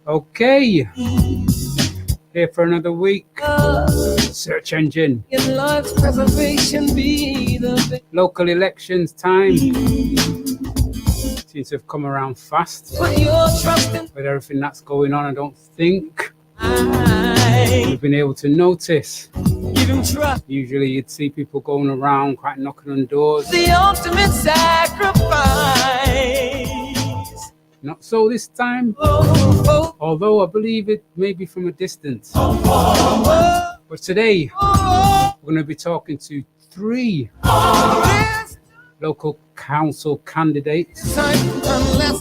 Okay, here for another week. Search engine. Local elections time. Seems to have come around fast with everything that's going on. I don't think we've been able to notice. Usually you'd see people going around quite knocking on doors. The ultimate sacrifice. Not so this time, although I believe it may be from a distance. But today, we're going to be talking to 3 local council candidates,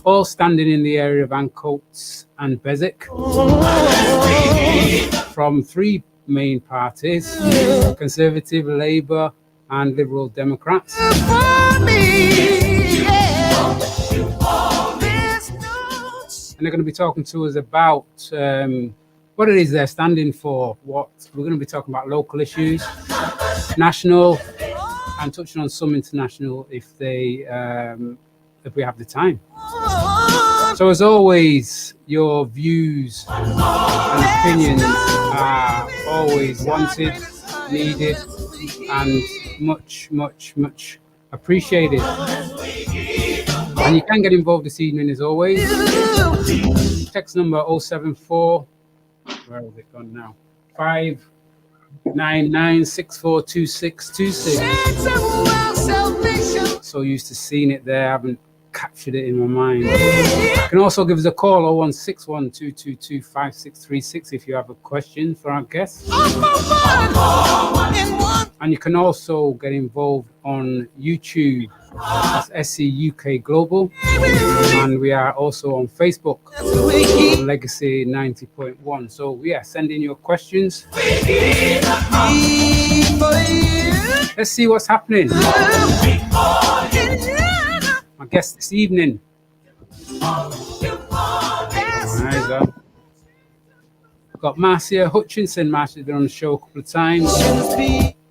all standing in the area of Ancoats and Beswick, from 3 main parties: Conservative, Labour and Liberal Democrats. And they're going to be talking to us about what it is they're standing for. What we're going to be talking about: local issues, national, and touching on some international if we have the time. So as always, your views and opinions are always wanted, needed, and much appreciated. And you can get involved this evening as always. Text number 074, where has it gone now? 599642626. So used to seeing it there, I haven't captured it in my mind. You can also give us a call 01612225636 if you have a question for our guests. And you can also get involved on YouTube. That's SEUK Global, and we are also on Facebook, Legacy 90.1. So yeah, send in your questions. Let's see what's happening. My guest this evening. We've got Marcia Hutchinson. Marcia's been on the show a couple of times.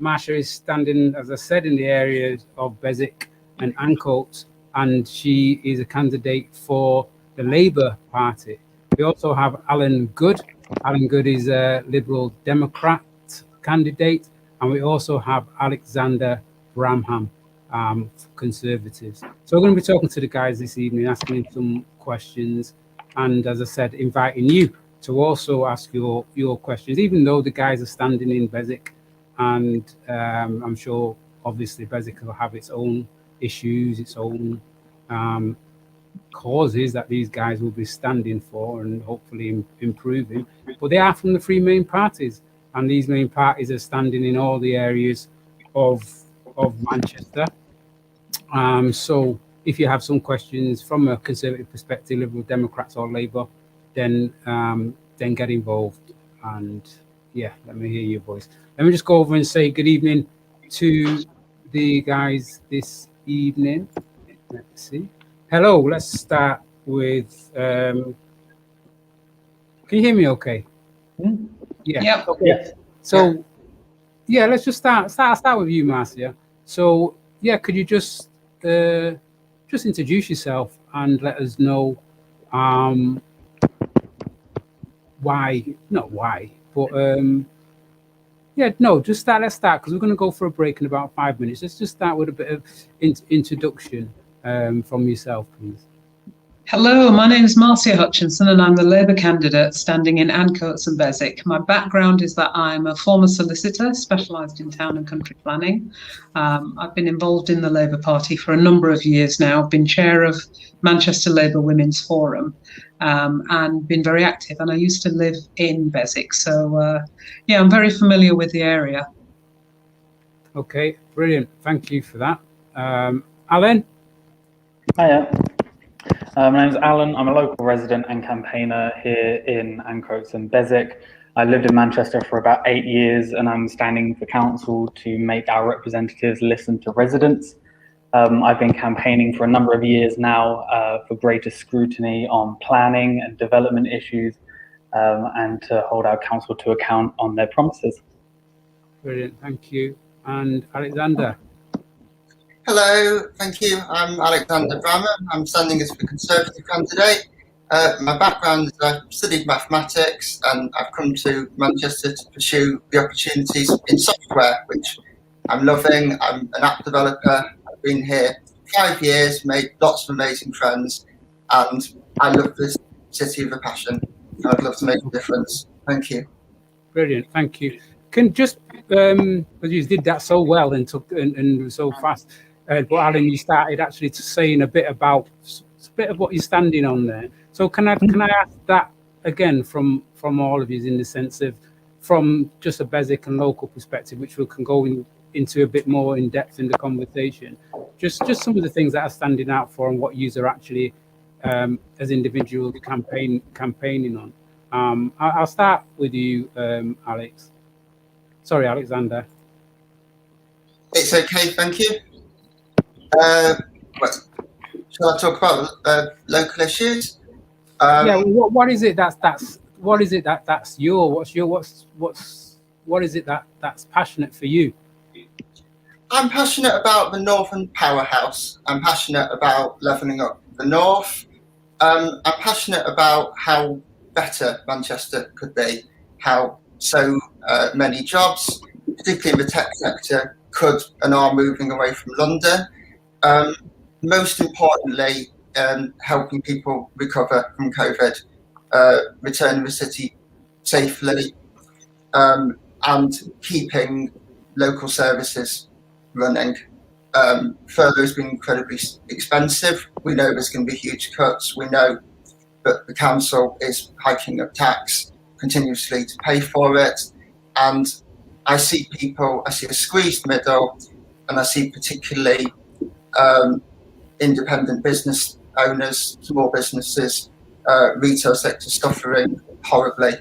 Marcia is standing, as I said, in the areas of Beswick and Ancoats, and she is a candidate for the Labour Party. We also have Alan Good. Alan Good is a Liberal Democrat candidate, and we also have Alexander Bramham, for Conservatives. So we're going to be talking to the guys this evening, asking them some questions, and as I said, inviting you to also ask your questions, even though the guys are standing in Beswick, and I'm sure obviously Beswick will have its own issues, its own causes that these guys will be standing for and hopefully improving. But they are from the 3 main parties, and these main parties are standing in all the areas of Manchester. So if you have some questions from a Conservative perspective, Liberal Democrats or Labour, then get involved. And yeah, let me hear your voice. Let me just go over and say good evening to the guys this evening. Let's see. Hello, let's start with can you hear me okay? Yeah. Yep. Okay. So yeah, let's just start with you, Marcia. So yeah, could you just introduce yourself and let us know let's start because we're going to go for a break in about 5 minutes. Let's just start with a bit of introduction from yourself, please. Hello, my name is Marcia Hutchinson and I'm the Labour candidate standing in Ancoats and Beswick. My background is that I'm a former solicitor specialised in town and country planning. I've been involved in the Labour Party for a number of years now. I've been chair of Manchester Labour Women's Forum and been very active, and I used to live in Beswick. So I'm very familiar with the area. Okay, brilliant. Thank you for that. Alan? Hiya. My name's Alan. I'm a local resident and campaigner here in Ancoats and Beswick. I lived in Manchester for about 8 years, and I'm standing for council to make our representatives listen to residents. I've been campaigning for a number of years now for greater scrutiny on planning and development issues, and to hold our council to account on their promises. Brilliant, thank you. And Alexander? Hello, thank you. I'm Alexander Bramham. I'm standing as the Conservative candidate. My background is I've studied mathematics, and I've come to Manchester to pursue the opportunities in software, which I'm loving. I'm an app developer. I've been here 5 years, made lots of amazing friends, and I love this city with a passion. And I'd love to make a difference. Thank you. Brilliant, thank you. Can just because you did that so well and took and so fast, but Alan, you started actually to saying a bit about what you're standing on there. So can I ask that again from all of you in the sense of from just a Beswick and local perspective, which we can go into a bit more in depth in the conversation. Just some of the things that are standing out for and what you are actually as individuals campaigning on. I'll start with you, Alex. Sorry, Alexander. It's okay, thank you. Shall I talk about local issues? Yeah. What is it that's what is it that's what is it that's passionate for you? I'm passionate about the Northern Powerhouse. I'm passionate about levelling up the North. I'm passionate about how better Manchester could be, how so many jobs, particularly in the tech sector, could and are moving away from London. Most importantly, helping people recover from COVID, returning the city safely, and keeping local services running. Furlough has been incredibly expensive. We know there's going to be huge cuts. We know that the council is hiking up tax continuously to pay for it. And I see a squeezed middle, and I see particularly independent business owners, small businesses, retail sector suffering horribly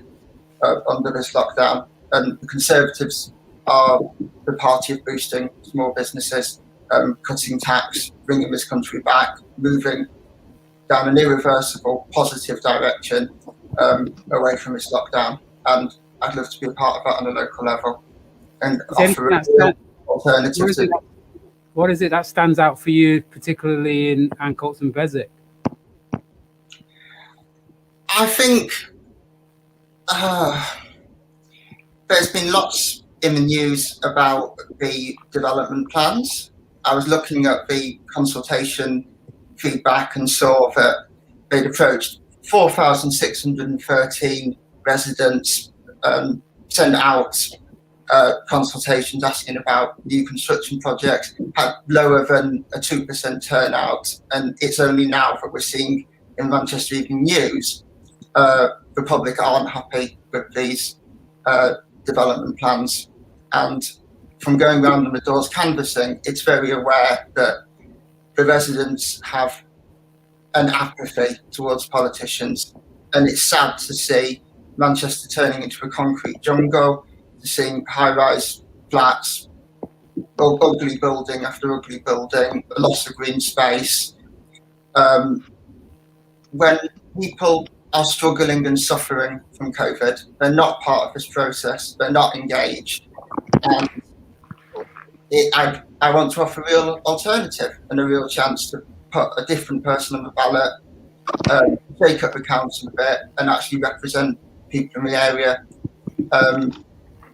under this lockdown. And the Conservatives are the party of boosting small businesses, cutting tax, bringing this country back, moving down an irreversible positive direction away from this lockdown. And I'd love to be a part of that on a local level and offer an alternative. What is it that stands out for you, particularly in Ancoats and Beswick? I think there's been lots in the news about the development plans. I was looking at the consultation feedback and saw that they'd approached 4,613 residents, sent out consultations asking about new construction projects, had lower than a 2% turnout. And it's only now that we're seeing in Manchester Evening News, the public aren't happy with these development plans. And from going around on the doors canvassing, it's very aware that the residents have an apathy towards politicians. And it's sad to see Manchester turning into a concrete jungle, to seeing high-rise flats, ugly building after ugly building, a loss of green space. When people are struggling and suffering from COVID, they're not part of this process, they're not engaged. And I want to offer a real alternative and a real chance to put a different person on the ballot, shake up the council a bit and actually represent people in the area,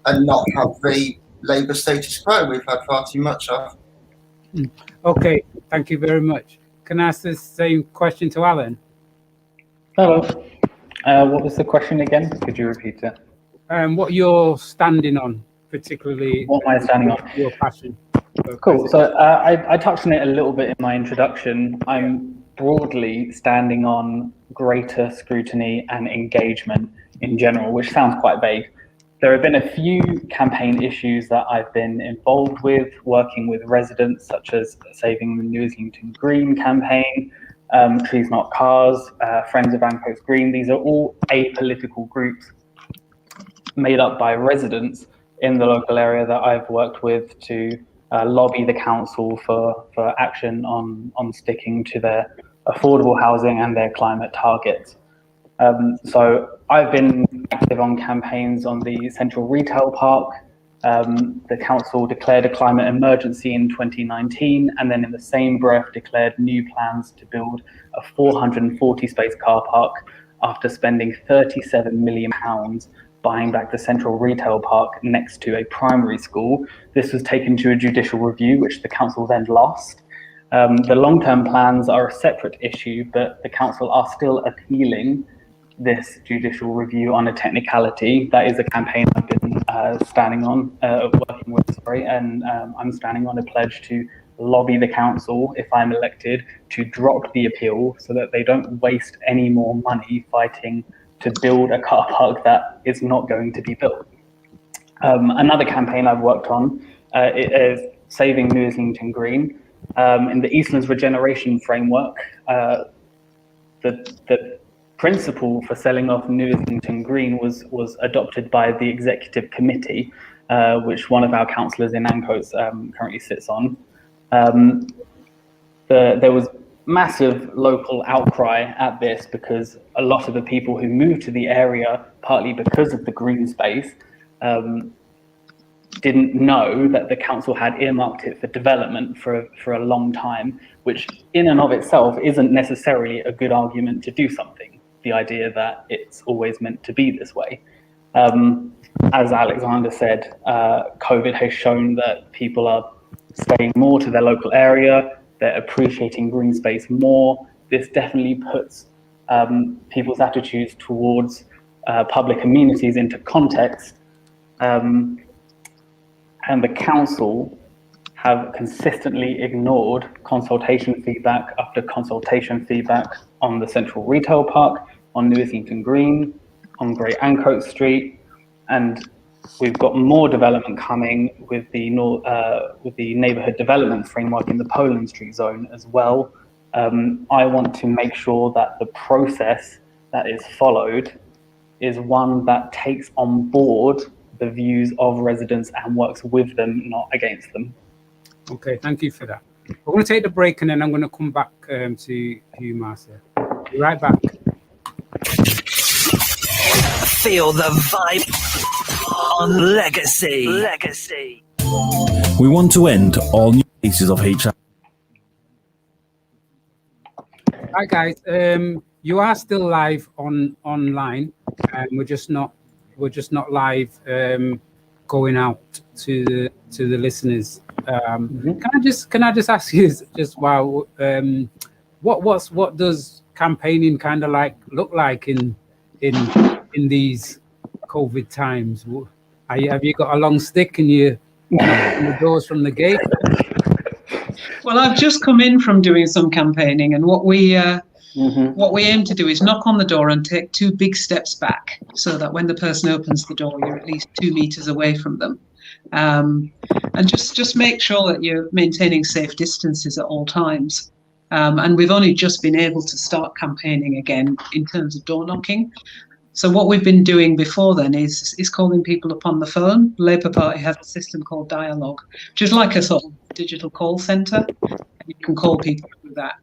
and not have the Labour status quo we've had far too much of. Okay, thank you very much. Can I ask the same question to Alan? Hello. What was the question again? Could you repeat it? What you're standing on, particularly. What am I standing on? Your passion. Cool. So I touched on it a little bit in my introduction. I'm broadly standing on greater scrutiny and engagement in general, which sounds quite vague. There have been a few campaign issues that I've been involved with, working with residents, such as Saving the New Islington Green campaign, Trees Not Cars, Friends of Ancoats Green. These are all apolitical groups made up by residents in the local area that I've worked with to lobby the council for action on sticking to their affordable housing and their climate targets. So I've been active on campaigns on the Central Retail Park The council declared a climate emergency in 2019, and then in the same breath declared new plans to build a 440 space car park after spending £37 million buying back the central retail park next to a primary school. This was taken to a judicial review, which the council then lost. The long-term plans are a separate issue, but the council are still appealing this judicial review on a technicality. That is a campaign I've been working with, and I'm standing on a pledge to lobby the council, if I'm elected, to drop the appeal so that they don't waste any more money fighting to build a car park that is not going to be built. Another campaign I've worked on is saving New Islington Green. In the Eastlands Regeneration Framework, the principle for selling off New Islington Green was adopted by the executive committee, which one of our councillors in Ancoats currently sits on. There was massive local outcry at this because a lot of the people who moved to the area, partly because of the green space, didn't know that the council had earmarked it for development for a long time, which in and of itself isn't necessarily a good argument to do something. The idea that it's always meant to be this way. As Alexander said, COVID has shown that people are staying more to their local area, they're appreciating green space more. This definitely puts people's attitudes towards public amenities into context. And the council have consistently ignored consultation feedback after consultation feedback on the central retail park, on New Islington Green, on Great Ancoats Street, and we've got more development coming with the neighbourhood development framework in the Poland Street zone as well. I want to make sure that the process that is followed is one that takes on board the views of residents and works with them, not against them. Okay, thank you for that. We're going to take the break and then I'm going to come back to you, Marcia. Be right back. Feel the vibe on Legacy. We want to end all new cases of HIV. Hi guys, you are still live online, and we're just not live going out to the listeners. Can I just ask you what does campaigning kind of like look like in these COVID times? Have you got a long stick and you knocking the doors from the gate? Well, I've just come in from doing some campaigning, and what we aim to do is knock on the door and take 2 big steps back, so that when the person opens the door, you're at least 2 meters away from them, and just make sure that you're maintaining safe distances at all times. And we've only just been able to start campaigning again in terms of door knocking. So what we've been doing before then is calling people up on the phone. The Labour Party has a system called Dialogue, which is like a sort of digital call centre, and you can call people through that.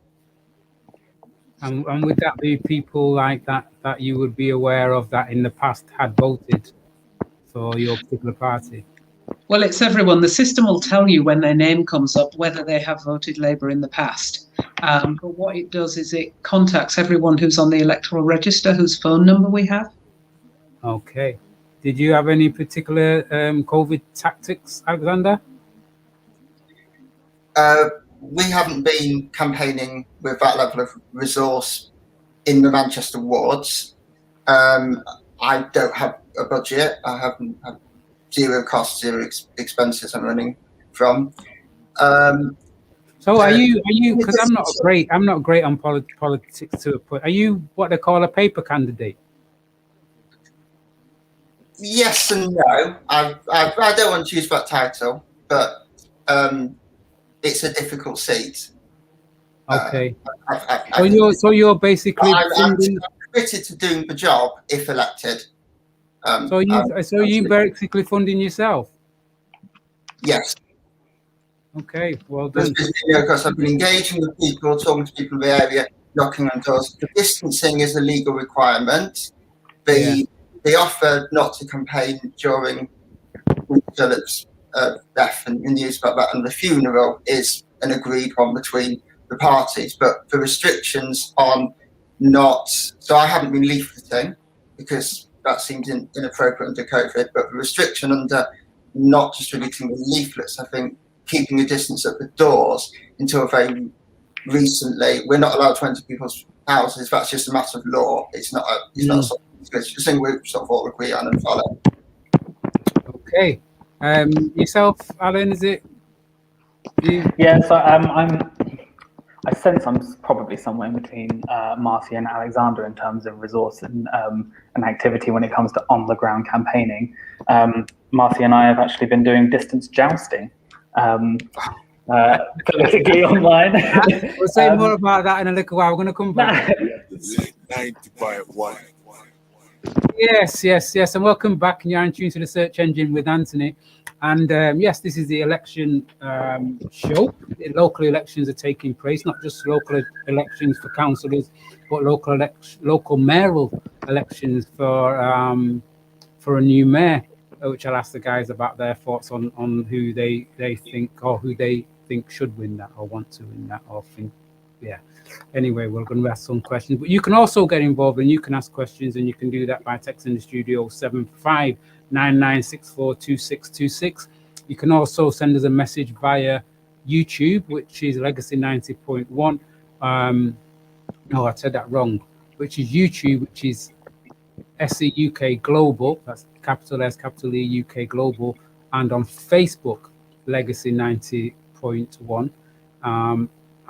And would that be people like that you would be aware of that in the past had voted for your particular party? Well, it's everyone. The system will tell you when their name comes up whether they have voted Labour in the past. But what it does is it contacts everyone who's on the electoral register, whose phone number we have. Okay. Did you have any particular COVID tactics, Alexander? We haven't been campaigning with that level of resource in the Manchester wards. I don't have a budget. I have zero costs, zero expenses I'm running from. So are you? Because I'm not great on politics to a point. Are you what they call a paper candidate? Yes and no. I don't want to use that title, but it's a difficult seat. Okay. So you're basically. I'm committed to doing the job if elected. So you basically funding yourself? Yes. Okay, well done. Because I've been engaging with people, talking to people in the area, knocking on doors. The distancing is a legal requirement. The offer not to campaign during Philip's death and news about that, and the funeral is an agreed one between the parties. But the restrictions on not, so I haven't been leafleting because that seems inappropriate under COVID, but the restriction under not distributing the leaflets, I think keeping a distance at the doors until very recently, we're not allowed to enter people's houses. That's just a matter of law. It's not something we sort of all agree on and follow. Okay. Yourself, Alan, is it? Yeah, so I sense I'm probably somewhere in between Marcia and Alexander in terms of resource and activity when it comes to on-the-ground campaigning. Marcia and I have actually been doing distance jousting politically online. We'll say more about that in a little while. We're going to come back. Yes, and welcome back. And you're in tune to the search engine with Anthony. And yes, this is the election show. The local elections are taking place, not just local elections for councillors, but local mayoral elections for a new mayor, which I'll ask the guys about their thoughts on who they think, or who they think should win that, or want to win that, or think, yeah. Anyway, we're going to ask some questions, but you can also get involved and you can ask questions, and you can do that by texting the studio 7599642626. You can also send us a message via YouTube, which is Legacy 90.1. No, I said that wrong. Which is YouTube, which is SEUK Global. That's capital S, capital E, UK Global, and on Facebook, Legacy 90.1.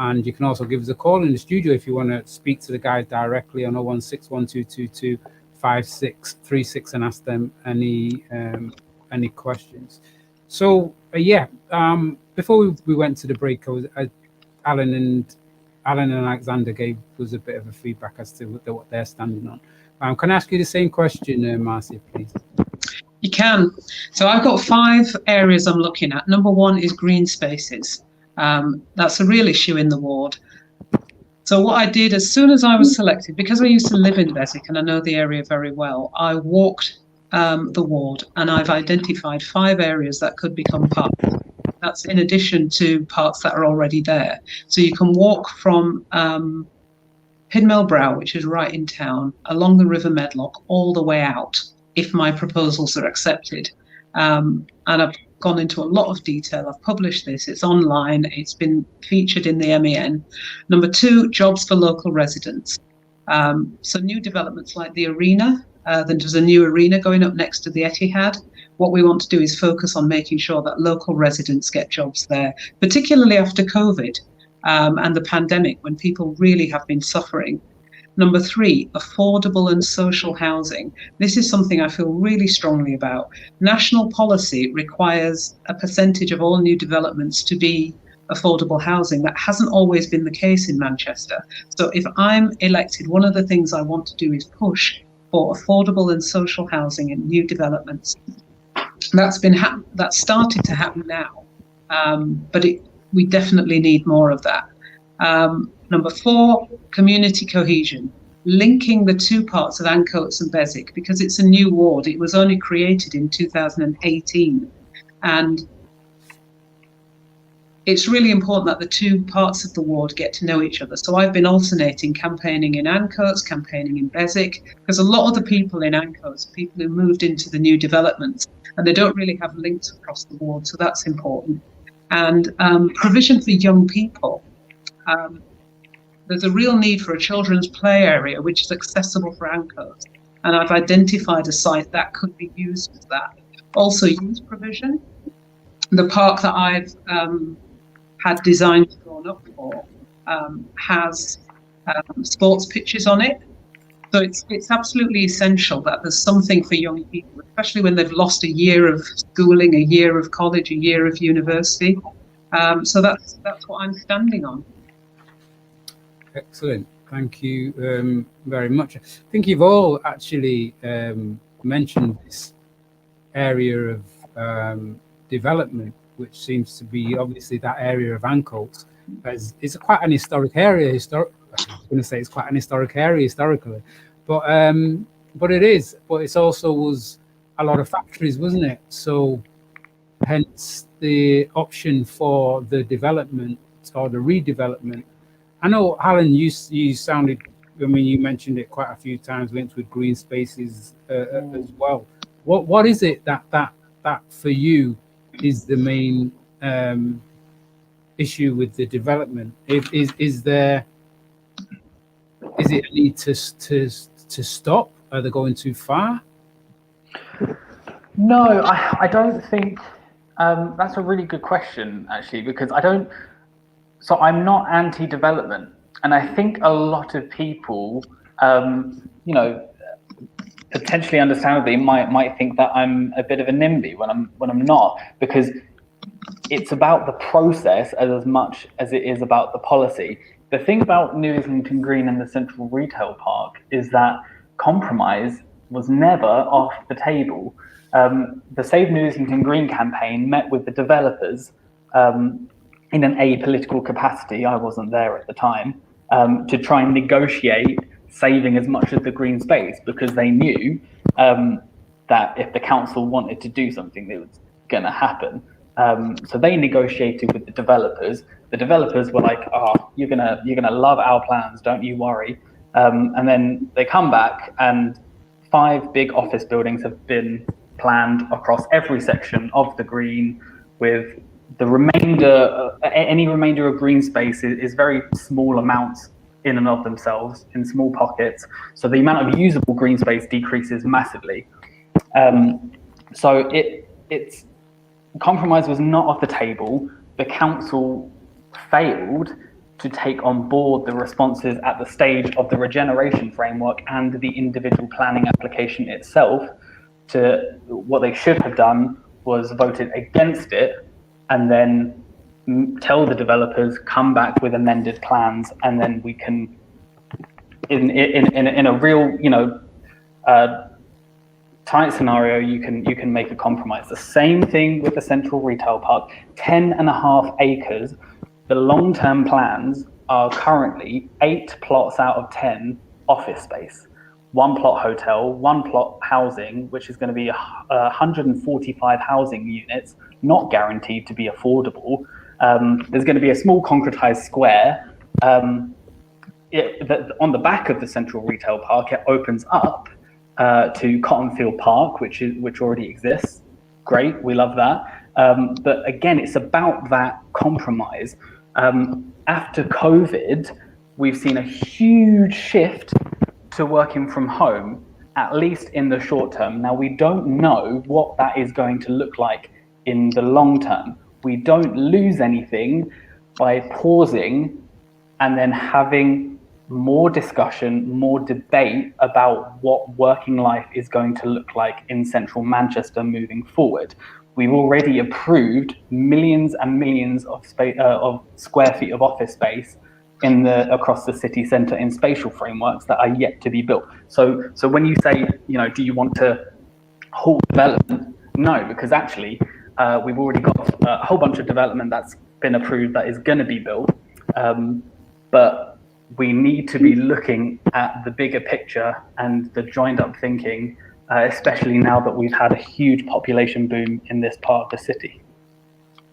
And you can also give us a call in the studio if you want to speak to the guys directly on 01612225636 and ask them any questions. So before we went to the break, Alan and Alexander gave us a bit of a feedback as to what they're standing on. Can I ask you the same question, Marcia, please? You can. So I've got 5 areas I'm looking at. Number 1 is green spaces. That's a real issue in the ward. So what I did as soon as I was selected, because I used to live in Beswick and I know the area very well, I walked the ward and I've identified 5 areas that could become parks. That's in addition to parks that are already there. So you can walk from Pinmill Brow, which is right in town, along the River Medlock, all the way out, if my proposals are accepted. And I've gone into a lot of detail. I've published this. It's online. It's been featured in the MEN. Number 2, jobs for local residents. So new developments like the arena. There's a new arena going up next to the Etihad. What we want to do is focus on making sure that local residents get jobs there, particularly after COVID and the pandemic, when people really have been suffering. Number 3, affordable and social housing. This is something I feel really strongly about. National policy requires a percentage of all new developments to be affordable housing. That hasn't always been the case in Manchester. So if I'm elected, one of the things I want to do is push for affordable and social housing in new developments. That's started to happen now, but we definitely need more of that. Number 4, community cohesion, linking the 2 parts of Ancoats and Beswick, because it's a new ward. It was only created in 2018. And it's really important that the 2 parts of the ward get to know each other. So I've been alternating campaigning in Ancoats, campaigning in Beswick, because a lot of the people in Ancoats are people who moved into the new developments, and they don't really have links across the ward. So that's important. And provision for young people. There's a real need for a children's play area which is accessible for Ancoats, and I've identified a site that could be used for that. Also, youth provision. The park that I've had designs drawn up for has sports pitches on it. So it's absolutely essential that there's something for young people, especially when they've lost a year of schooling, a year of college, a year of university. So that's what I'm standing on. Excellent. Thank you very much. I think you've all actually mentioned this area of development, which seems to be obviously that area of Ancoats. It's quite an historic area. I was going to say it's quite an historic area historically, but it is. But it's also was a lot of factories, wasn't it? So hence the option for the development or the redevelopment. I know, Alan, you sounded, I mean, you mentioned it quite a few times, linked with green spaces as well. What is it that for you is the main issue with the development? Is it a need to stop? Are they going too far? No, I don't think that's a really good question, actually, because so I'm not anti-development, and I think a lot of people, you know, potentially understandably might think that I'm a bit of a NIMBY when I'm not, because it's about the process as much as it is about the policy. The thing about New Islington Green and the Central Retail Park is that compromise was never off the table. The Save New Islington Green campaign met with the developers in an apolitical capacity, I wasn't there at the time, to try and negotiate saving as much of the green space, because they knew that if the council wanted to do something, it was going to happen. So they negotiated with the developers. The developers were like, "Oh, you're gonna love our plans, don't you worry." And then they come back, and 5 big office buildings have been planned across every section of the green, with the remainder, any remainder of green space is very small amounts in and of themselves, in small pockets. So the amount of usable green space decreases massively. So it's compromise was not off the table. The council failed to take on board the responses at the stage of the regeneration framework and the individual planning application itself. To what they should have done was voted against it, and then tell the developers, come back with amended plans, and then we can, in a real, you know, tight scenario, you can make a compromise. The same thing with the Central Retail Park, 10.5 acres. The long-term plans are currently 8 plots out of 10 office space, 1 plot hotel, 1 plot housing, which is going to be 145 housing units, not guaranteed to be affordable. There's going to be a small concretized square. On the back of the Central Retail Park, it opens up to Cottonfield Park, which already exists. Great, we love that. But again, it's about that compromise. After COVID, we've seen a huge shift to working from home, at least in the short term. Now, we don't know what that is going to look like in the long term. We don't lose anything by pausing and then having more discussion, more debate about what working life is going to look like in central Manchester moving forward. We've already approved millions and millions of square feet of office space across the city centre in spatial frameworks that are yet to be built. So when you say, you know, do you want to halt development? No, because actually we've already got a whole bunch of development that's been approved that is going to be built. But we need to be looking at the bigger picture and the joined up thinking, especially now that we've had a huge population boom in this part of the city.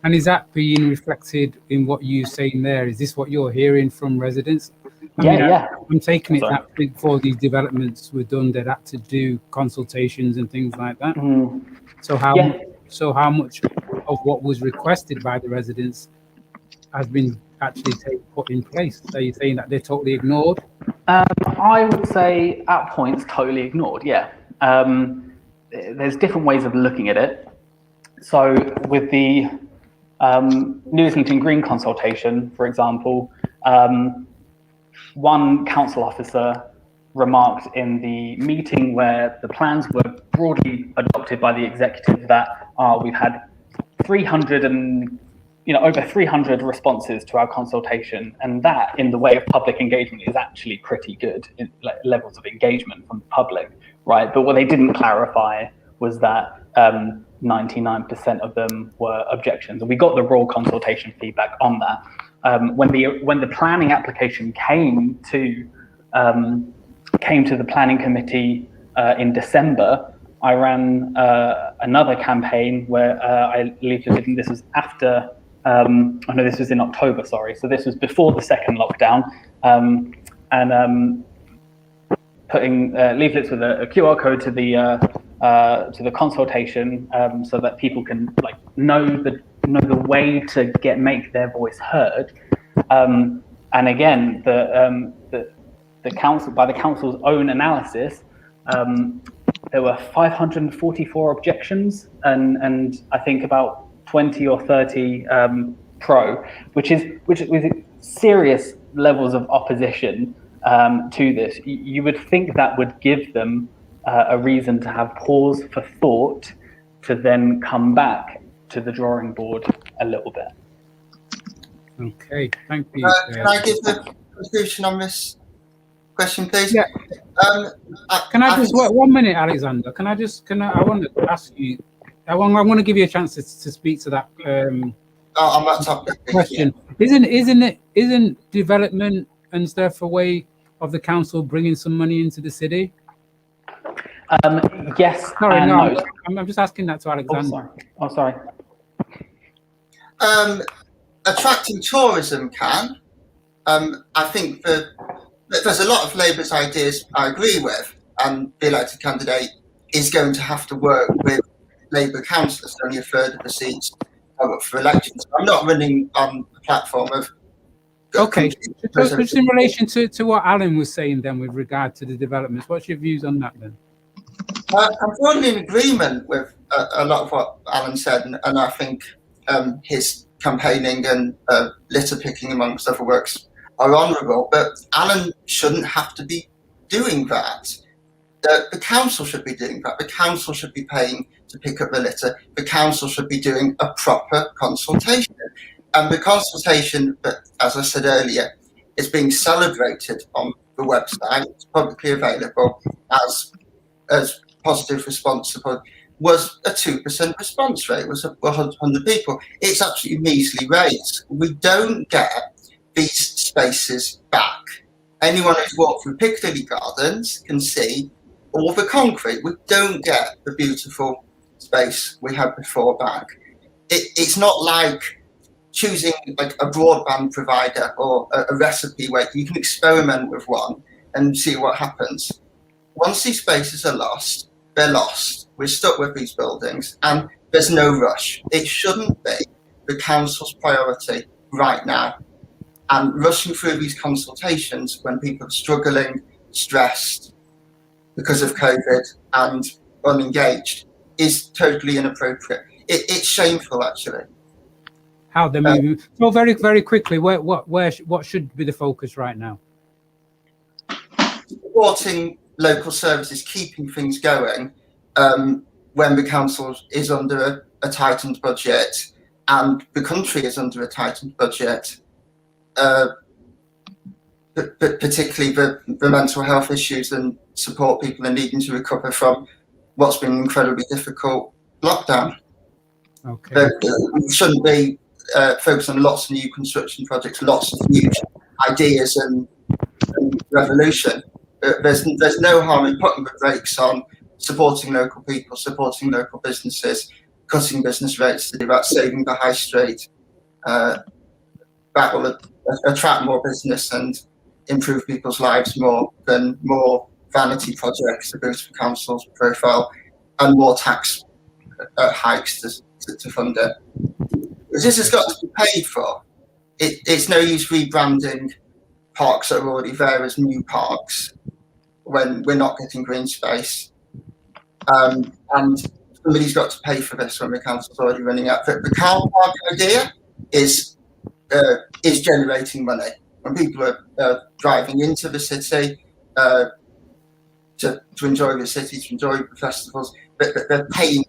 And is that being reflected in what you're saying there? Is this what you're hearing from residents? I'm taking it that before these developments were done, they'd had to do consultations and things like that. So how much of what was requested by the residents has been actually put in place? Are you saying that they're totally ignored? I would say at points totally ignored, yeah. There's different ways of looking at it. So with the New Islington Green consultation, for example, one council officer remarked in the meeting where the plans were broadly adopted by the executive that we've had 300 and over 300 responses to our consultation, and that in the way of public engagement is actually pretty good in levels of engagement from the public, right? But what they didn't clarify was that 99% of them were objections, and we got the raw consultation feedback on that. When the planning application came to the planning committee in December, I ran another campaign where I leafleted, and this was after, this was in October, sorry. So this was before the second lockdown, and putting leaflets with a QR code to the consultation, so that people can know the way to make their voice heard. And again, the council, by the council's own analysis, there were 544 objections, and I think about 20 or 30 pro, which is serious levels of opposition to this. You would think that would give them a reason to have pause for thought, to then come back to the drawing board a little bit. Okay, thank you. Can I give the conclusion on this question, please? Yeah. Can I just wait 1 minute, Alexander? I want to ask you. I want to give you a chance to speak to that on that topic, question. Yeah. Isn't development and stuff a way of the council bringing some money into the city? Yes. Sorry, no. I'm just asking that to Alexander. Oh, sorry. Attracting tourism can. I think there's a lot of Labour's ideas I agree with, and the elected candidate is going to have to work with Labour councillors. Only a third of the seats are up for election. So I'm not running on the platform of. Okay, just in relation to what Alan was saying then with regard to the developments, what's your views on that then? I'm broadly in agreement with a lot of what Alan said, and I think his campaigning and litter picking, amongst other works, are honourable, but Alan shouldn't have to be doing that. The council should be doing that. The council should be paying to pick up the litter. The council should be doing a proper consultation. And the consultation, as I said earlier, is being celebrated on the website. It's publicly available as positive response support. Was a 2% response rate, was 100 people. It's absolutely measly rates. We don't get these spaces back. Anyone who's walked through Piccadilly Gardens can see all the concrete. We don't get the beautiful space we had before back. It's not like choosing like a broadband provider or a recipe where you can experiment with one and see what happens. Once these spaces are lost, they're lost. We're stuck with these buildings, and there's no rush. It shouldn't be the council's priority right now. And rushing through these consultations when people are struggling, stressed because of COVID and unengaged is totally inappropriate. It's shameful, actually. How they're moving. So very, very quickly, what should be the focus right now? Supporting local services, keeping things going when the council is under a tightened budget and the country is under a tightened budget, particularly the mental health issues and support people in needing to recover from what's been an incredibly difficult lockdown. Okay. We shouldn't be focused on lots of new construction projects, lots of new ideas and revolution. There's no harm in putting the brakes on supporting local people, supporting local businesses, cutting business rates to do that, saving the high street. That will attract more business and improve people's lives more than more vanity projects to boost the council's profile and more tax hikes to fund it. Because this has got to be paid for. It's no use rebranding parks that are already there as new parks when we're not getting green space. And somebody's got to pay for this when the council's already running out. The car park idea is generating money. When people are driving into the city to enjoy the city, to enjoy the festivals, they're paying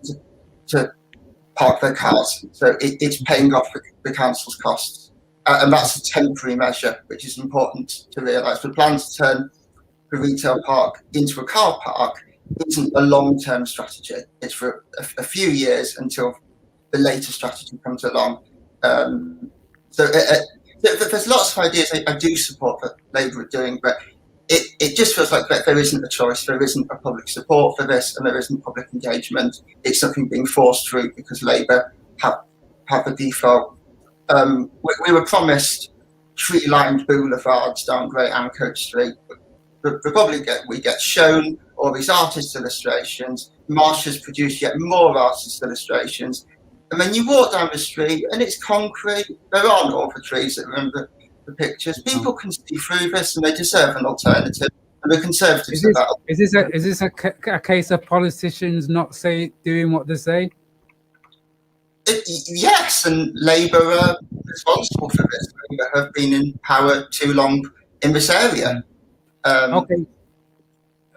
to park their cars. So it's paying off the council's costs. And that's a temporary measure, which is important to realise. The plan to turn the retail park into a car park isn't a long-term strategy. It's for a few years until the later strategy comes along. So there's lots of ideas I do support that Labour are doing, but it just feels like there isn't a choice, there isn't a public support for this, and there isn't public engagement. It's something being forced through because Labour have a default. We were promised tree-lined boulevards down Great Ancoats Street. We get shown all these artist illustrations. Marcia's produced yet more artist illustrations. And then you walk down the street and it's concrete. There aren't all the trees that are in the pictures. People can see through this and they deserve an alternative. And the Conservatives is this a case of politicians not doing what they say? Yes, and Labour are responsible for this. Labour have been in power too long in this area. Okay.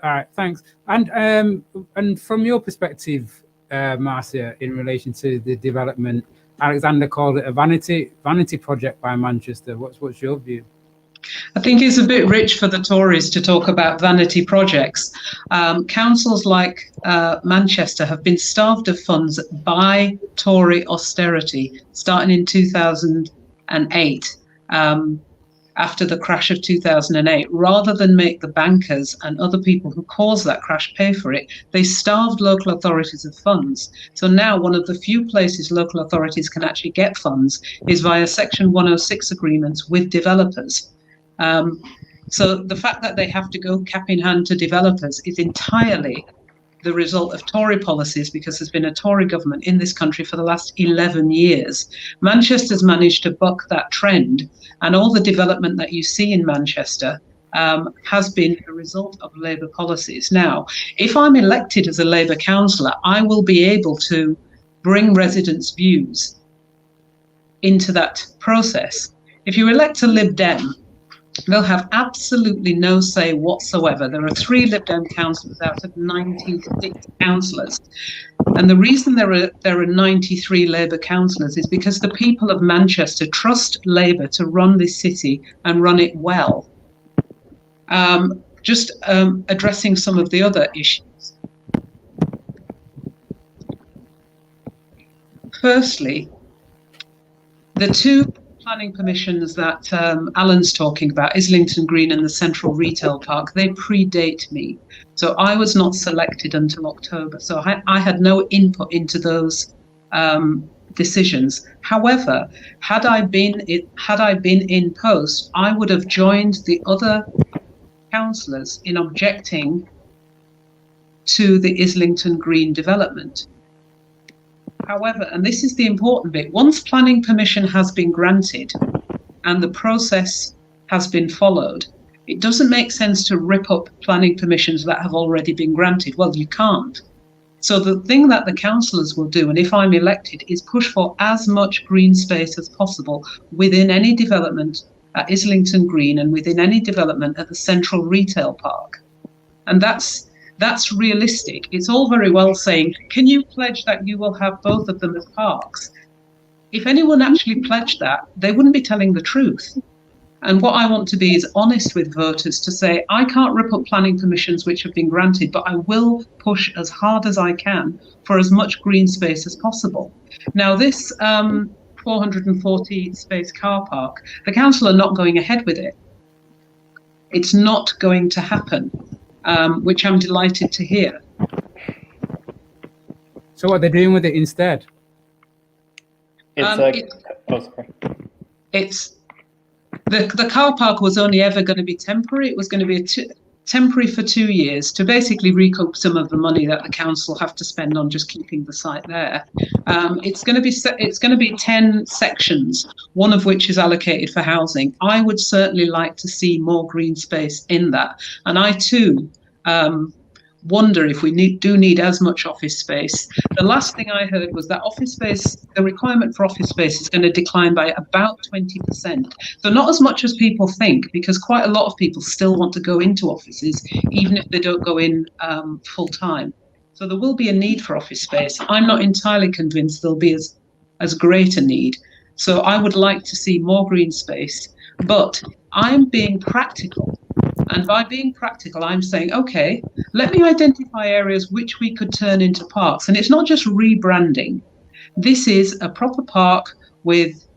All right, thanks. And from your perspective, Marcia, in relation to the development, Alexander called it a vanity project by Manchester. What's your view? I think it's a bit rich for the Tories to talk about vanity projects. Councils like Manchester have been starved of funds by Tory austerity, starting in 2008, after the crash of 2008. Rather than make the bankers and other people who caused that crash pay for it, they starved local authorities of funds. So now one of the few places local authorities can actually get funds is via Section 106 agreements with developers. So the fact that they have to go cap in hand to developers is entirely the result of Tory policies, because there's been a Tory government in this country for the last 11 years. Manchester's managed to buck that trend, and all the development that you see in Manchester has been a result of Labour policies. Now, if I'm elected as a Labour councillor, I will be able to bring residents' views into that process. If you elect a Lib Dem, they'll have absolutely no say whatsoever. There are 3 Lib Dem councillors out of 96 councillors. And the reason there are 93 Labour councillors is because the people of Manchester trust Labour to run this city and run it well. Addressing some of the other issues. Firstly, the 2 planning permissions that Alan's talking about, Islington Green and the Central Retail Park, they predate me. So I was not selected until October. So I had no input into those decisions. However, had I been in post, I would have joined the other councillors in objecting to the Islington Green development. However, and this is the important bit, once planning permission has been granted and the process has been followed, it doesn't make sense to rip up planning permissions that have already been granted. Well, you can't. So the thing that the councillors will do, and if I'm elected, is push for as much green space as possible within any development at Islington Green and within any development at the Central Retail Park. And that's realistic. It's all very well saying, can you pledge that you will have both of them as parks? If anyone actually pledged that, they wouldn't be telling the truth. And what I want to be is honest with voters to say, I can't rip up planning permissions which have been granted, but I will push as hard as I can for as much green space as possible. Now, this 440 space car park, the council are not going ahead with it. It's not going to happen. Which I'm delighted to hear. So what are they doing with it instead? It's the car park was only ever going to be temporary. It was going to be temporary for 2 years to basically recoup some of the money that the council have to spend on just keeping the site there. It's going to be 10 sections, one of which is allocated for housing. I would certainly like to see more green space in that, and I too wonder if we do need as much office space. The last thing I heard was that office space, the requirement for office space is going to decline by about 20%. So not as much as people think, because quite a lot of people still want to go into offices, even if they don't go in full time. So there will be a need for office space. I'm not entirely convinced there'll be as great a need. So I would like to see more green space, but I'm being practical. And by being practical, I'm saying, okay, let me identify areas which we could turn into parks. And it's not just rebranding. This is a proper park with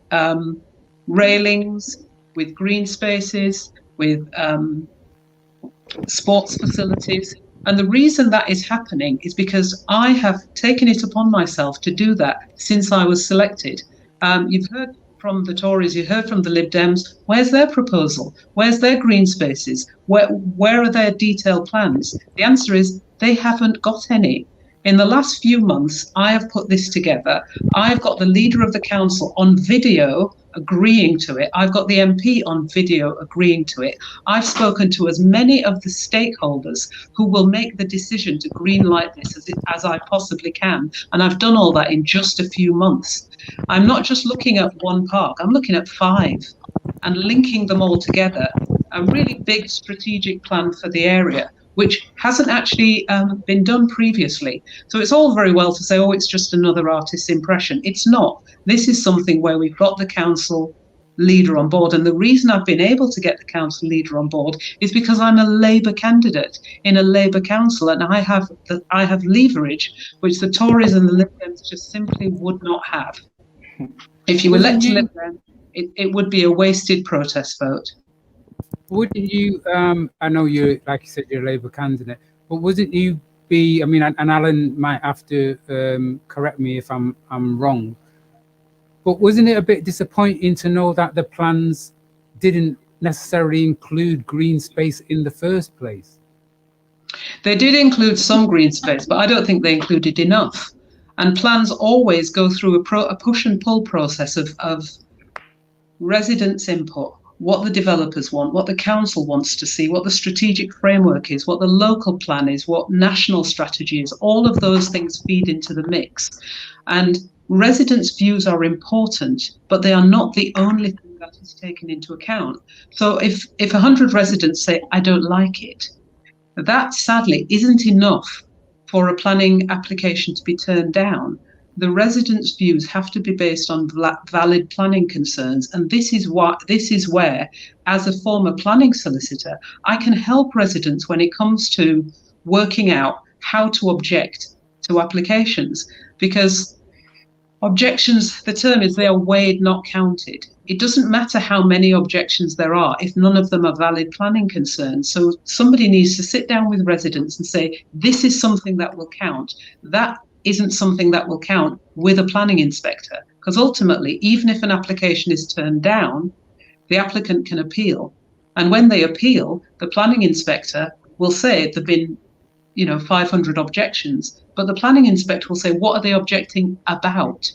railings, with green spaces, with sports facilities. And the reason that is happening is because I have taken it upon myself to do that since I was selected. You've heard from the Tories, you heard from the Lib Dems. Where's their proposal? Where's their green spaces? Where are their detailed plans? The answer is they haven't got any. In the last few months, I have put this together. I've got the leader of the council on video agreeing to it. I've got the MP on video agreeing to it. I've spoken to as many of the stakeholders who will make the decision to greenlight this as I possibly can. And I've done all that in just a few months. I'm not just looking at one park, I'm looking at 5 and linking them all together. A really big strategic plan for the area, which hasn't actually been done previously. So it's all very well to say, oh, it's just another artist's impression. It's not. This is something where we've got the council leader on board. And the reason I've been able to get the council leader on board is because I'm a Labour candidate in a Labour council, and I have leverage, which the Tories and the Lib Dems just simply would not have. If you elect a Lib Dem, it would be a wasted protest vote. Wouldn't you, I know you, like you said, you're a Labour candidate, but wouldn't you be, I mean, and Alan might have to correct me if I'm wrong, but wasn't it a bit disappointing to know that the plans didn't necessarily include green space in the first place? They did include some green space, but I don't think they included enough. And plans always go through a push and pull process of residents' input, what the developers want, what the council wants to see, what the strategic framework is, what the local plan is, what national strategy is. All of those things feed into the mix. And residents' views are important, but they are not the only thing that is taken into account. So if 100 residents say, I don't like it, that sadly isn't enough for a planning application to be turned down. The residents' views have to be based on valid planning concerns. And this is where, as a former planning solicitor, I can help residents when it comes to working out how to object to applications. Because objections, the term is they are weighed, not counted. It doesn't matter how many objections there are if none of them are valid planning concerns. So somebody needs to sit down with residents and say, this is something that will count. That isn't something that will count with a planning inspector. Because ultimately, even if an application is turned down, the applicant can appeal. And when they appeal, the planning inspector will say there've been 500 objections, but the planning inspector will say, what are they objecting about?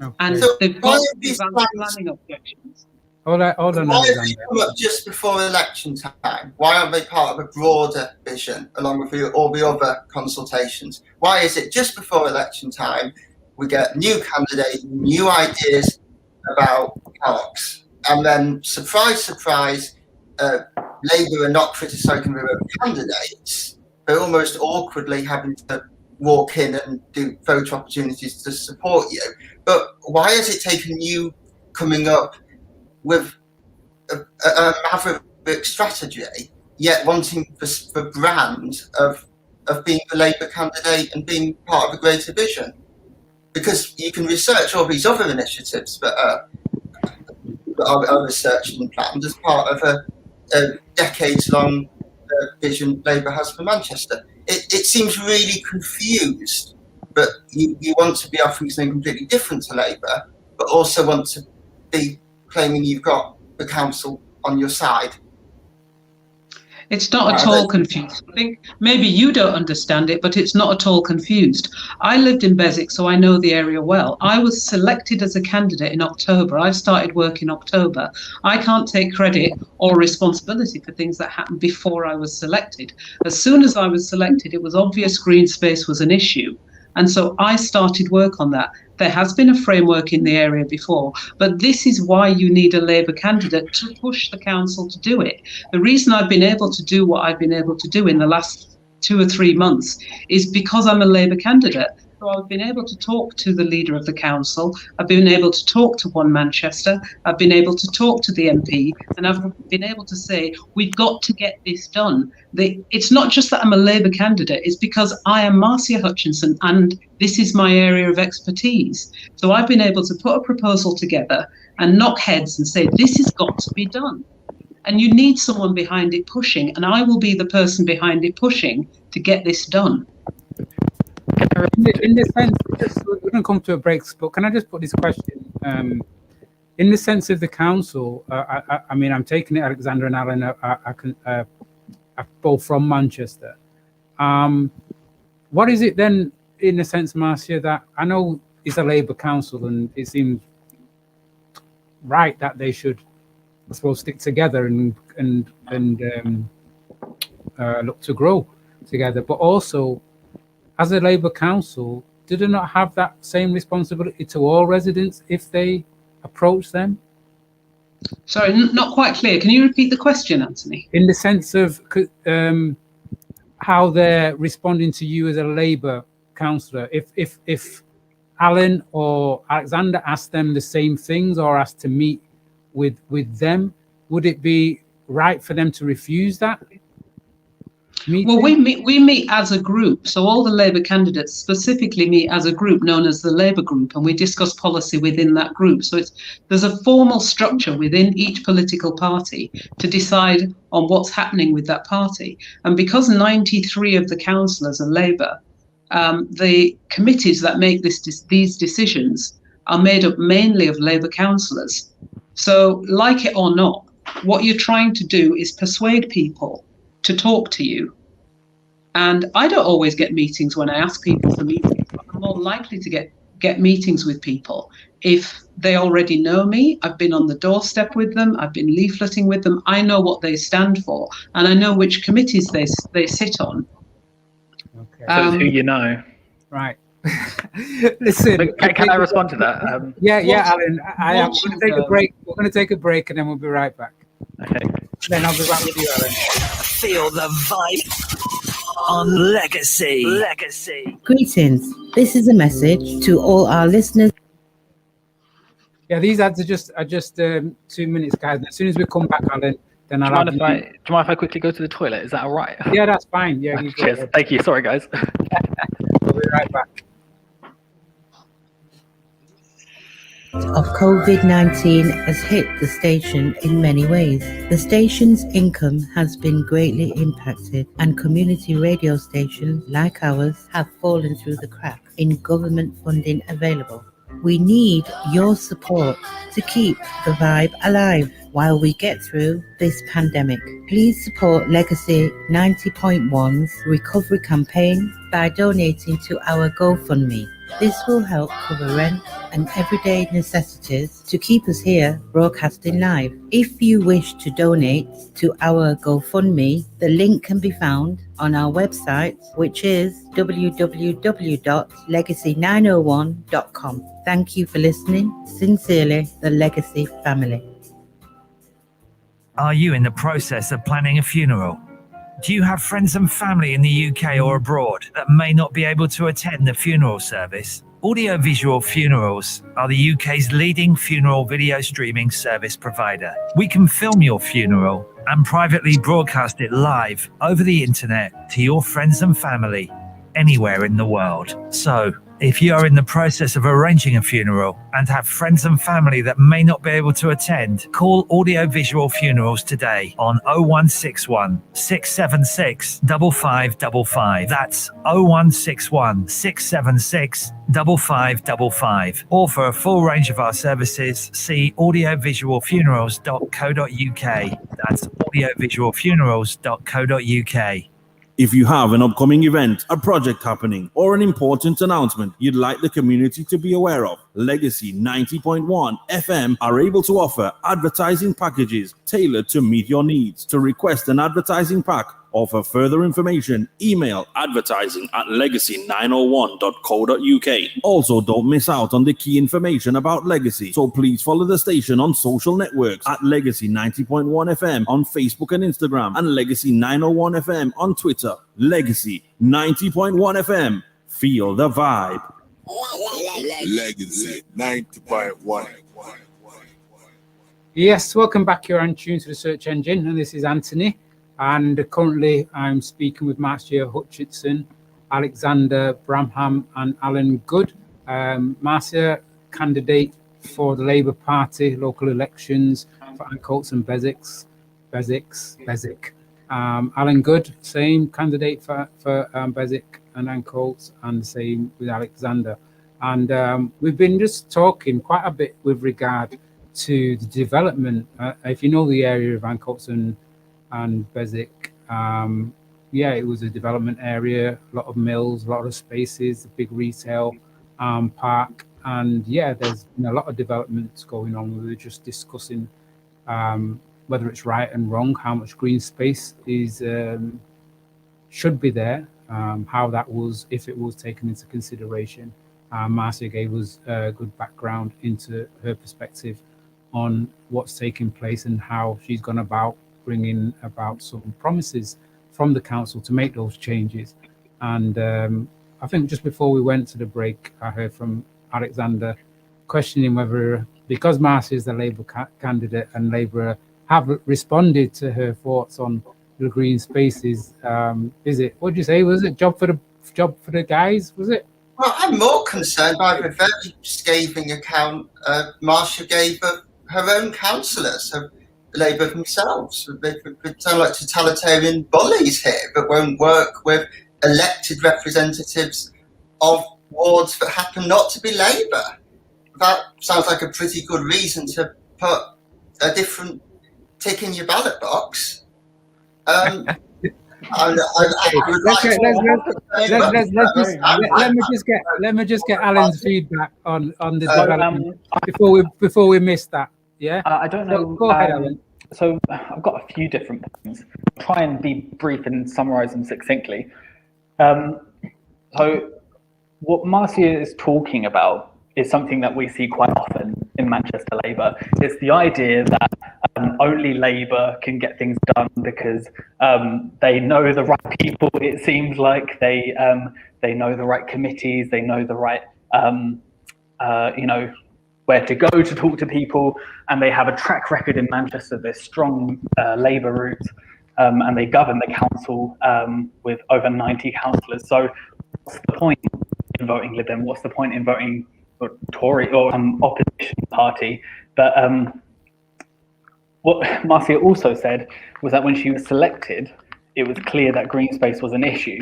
Okay. And So they've got valid planning objections. Why have they come up just before election time? Why aren't they part of a broader vision along with all the other consultations? Why is it just before election time we get new candidates, new ideas about parks, and then surprise, surprise, Labour are not criticising their own candidates. They're almost awkwardly having to walk in and do photo opportunities to support you. But why has it taken you coming up with a maverick strategy, yet wanting the brand of being the Labour candidate and being part of a greater vision? Because you can research all these other initiatives that are researched and planned as part of a decades-long vision Labour has for Manchester. It seems really confused, but you want to be offering something completely different to Labour, but also want to be claiming you've got the council on your side. It's not at all confused. I think maybe you don't understand it, but it's not at all confused. I lived in Beswick, so I know the area well. I was selected as a candidate in October. I started work in October. I can't take credit or responsibility for things that happened before I was selected. As soon as I was selected, it was obvious green space was an issue. And so I started work on that. There has been a framework in the area before, but this is why you need a Labour candidate to push the council to do it. The reason I've been able to do what I've been able to do in the last 2 or 3 months is because I'm a Labour candidate. So I've been able to talk to the leader of the council, I've been able to talk to One Manchester, I've been able to talk to the MP, and I've been able to say, we've got to get this done. It's not just that I'm a Labour candidate, it's because I am Marcia Hutchinson and this is my area of expertise. So I've been able to put a proposal together and knock heads and say, this has got to be done. And you need someone behind it pushing, and I will be the person behind it pushing to get this done. In the sense, we're going to come to a break, but can I just put this question? In the sense of the council, I mean, I'm taking it, Alexander and Alan are both from Manchester. What is it then, in the sense, Marcia, that I know it's a Labour council and it seems right that they should, I suppose, stick together and look to grow together, but also, as a Labour council, do they not have that same responsibility to all residents if they approach them? Sorry, not quite clear. Can you repeat the question, Anthony? In the sense of how they're responding to you as a Labour councillor. If Alan or Alexander asked them the same things or asked to meet with them, would it be right for them to refuse that meeting? Well, we meet as a group. So all the Labour candidates specifically meet as a group known as the Labour group, and we discuss policy within that group. So there's a formal structure within each political party to decide on what's happening with that party. And because 93 of the councillors are Labour, the committees that make these decisions are made up mainly of Labour councillors. So like it or not, what you're trying to do is persuade people to talk to you. And I don't always get meetings when I ask people for meetings, but I'm more likely to get meetings with people if they already know me. I've been on the doorstep with them, I've been leafleting with them, I know what they stand for, and I know which committees they sit on. Okay. So it's who you know. Right. Listen, Can I respond to that? Yeah, Alan, I am going to take a break. We're going to take a break and then we'll be right back. Okay. Then I'll be back with you, Alan. Feel the vibe on Legacy. Greetings. This is a message to all our listeners. Yeah, these ads are just 2 minutes, guys. And as soon as we come back, Alan, then Do you mind if I quickly go to the toilet? Is that all right? Yeah, that's fine. Yeah. Cheers. Thank you. Sorry, guys. We'll be right back. Of COVID-19 has hit the station in many ways. The station's income has been greatly impacted, and community radio stations like ours have fallen through the cracks in government funding available. We need your support to keep the vibe alive while we get through this pandemic. Please support Legacy 90.1's recovery campaign by donating to our GoFundMe. This will help cover rent and everyday necessities to keep us here broadcasting live. If you wish to donate to our GoFundMe, the link can be found on our website, which is www.legacy901.com. Thank you for listening. Sincerely, the Legacy family. Are you in the process of planning a funeral? Do you have friends and family in the UK or abroad that may not be able to attend the funeral service? Audiovisual Funerals are the UK's leading funeral video streaming service provider. We can film your funeral and privately broadcast it live over the internet to your friends and family anywhere in the world. So, if you are in the process of arranging a funeral and have friends and family that may not be able to attend, call Audiovisual Funerals today on 0161 676 5555. That's 0161 676 5555. Or for a full range of our services, see audiovisualfunerals.co.uk. That's audiovisualfunerals.co.uk. If you have an upcoming event, a project happening, or an important announcement you'd like the community to be aware of, Legacy 90.1 FM are able to offer advertising packages tailored to meet your needs. To request an advertising pack or for further information, email advertising@legacy901.co.uk. Also, don't miss out on the key information about Legacy, so please follow the station on social networks at Legacy 90.1 FM on Facebook and Instagram, and Legacy 901 FM on Twitter. Legacy 90.1 FM. Feel the vibe. Legacy 90.1. Yes, welcome back. You're on tune to the search engine, and this is Anthony. And currently I'm speaking with Marcia, Hutchinson, Alexander, Bramham and Alan Good. Marcia, candidate for the Labour Party local elections for Ancoats and Beswick. Beswick. Alan Good, same candidate for Beswick and Ancoats, and the same with Alexander. And we've been just talking quite a bit with regard to the development. If you know the area of Ancoats and Beswick, yeah, it was a development area, a lot of mills, a lot of spaces, a big retail park. And yeah, there's been a lot of developments going on. We were just discussing whether it's right and wrong, how much green space is should be there, how that was, if it was taken into consideration. Marcia gave us a good background into her perspective on what's taking place and how she's gone about bringing about some promises from the council to make those changes. And I think just before we went to the break, I heard from Alexander questioning whether, because Marcia is the Labour candidate and Labour have responded to her thoughts on the green spaces, is it, what did you say, was it job for the guys, was it? Well, I'm more concerned by the very scathing account Marcia gave of her own councillors, of Labour themselves. They sound like totalitarian bullies here that won't work with elected representatives of wards that happen not to be Labour. That sounds like a pretty good reason to put a different tick in your ballot box. Let me just get Alan's feedback on the development before we miss that. Yeah, I don't know. Go ahead, Alan. So I've got a few different points. I'll try and be brief and summarise them succinctly. So what Marcia is talking about is something that we see quite often in Manchester Labour. It's the idea that only Labour can get things done because they know the right people. It seems like they know the right committees, they know the right, where to go to talk to people, and they have a track record in Manchester. They're strong Labour roots, and they govern the council with over 90 councillors. So what's the point in voting Lib Dem? What's the point in voting Tory or opposition party? But what Marcia also said was that when she was selected, it was clear that green space was an issue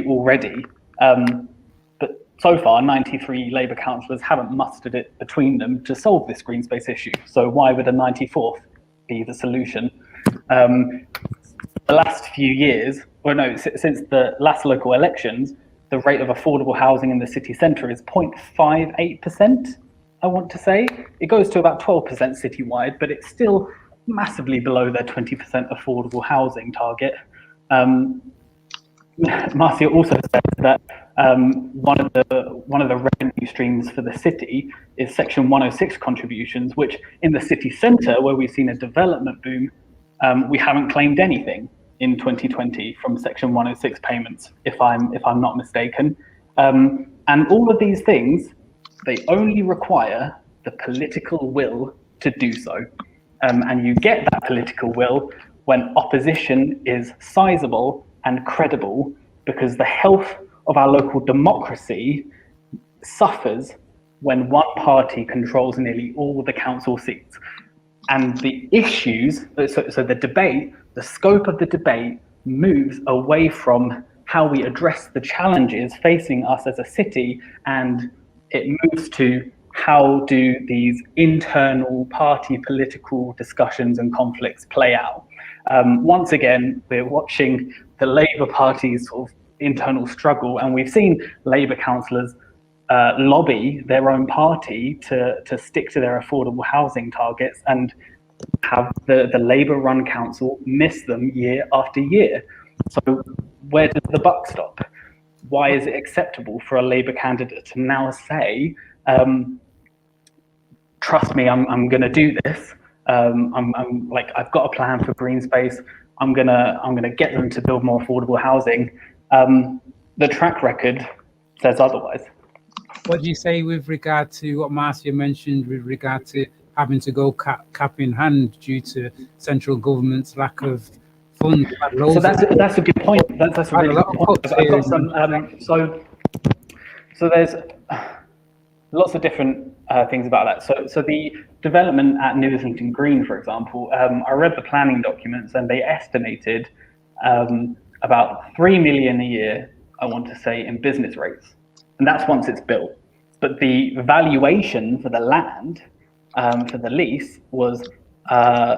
already. But so far, 93 Labour councillors haven't mustered it between them to solve this green space issue. So why would a 94th be the solution? The last few years, since the last local elections, the rate of affordable housing in the city centre is 0.58%, I want to say. It goes to about 12% citywide, but it's still massively below their 20% affordable housing target. Marcia also said that one of the revenue streams for the city is Section 106 contributions, which in the city centre, where we've seen a development boom, we haven't claimed anything in 2020 from Section 106 payments, if I'm not mistaken. And all of these things, they only require the political will to do so. And you get that political will when opposition is sizable and credible, because the health of our local democracy suffers when one party controls nearly all the council seats. And the issues, so the debate, the scope of the debate moves away from how we address the challenges facing us as a city, and it moves to how do these internal party political discussions and conflicts play out. Once again, we're watching the Labour Party's sort of internal struggle, and we've seen Labour councillors lobby their own party to stick to their affordable housing targets, and have the Labour-run council miss them year after year. So where does the buck stop? Why is it acceptable for a Labour candidate to now say, trust me, I'm going to do this. I'm like, I've got a plan for green space. I'm gonna get them to build more affordable housing. The track record says otherwise. What do you say with regard to what Marcia mentioned with regard to having to go cap in hand due to central government's lack of funds? So that's a good point. That's a really good point. I've got some, so there's lots of different things about that. So the development at New Islington Green, for example, I read the planning documents and they estimated about 3 million a year, I want to say, in business rates. And that's once it's built. But the valuation for the land, for the lease, was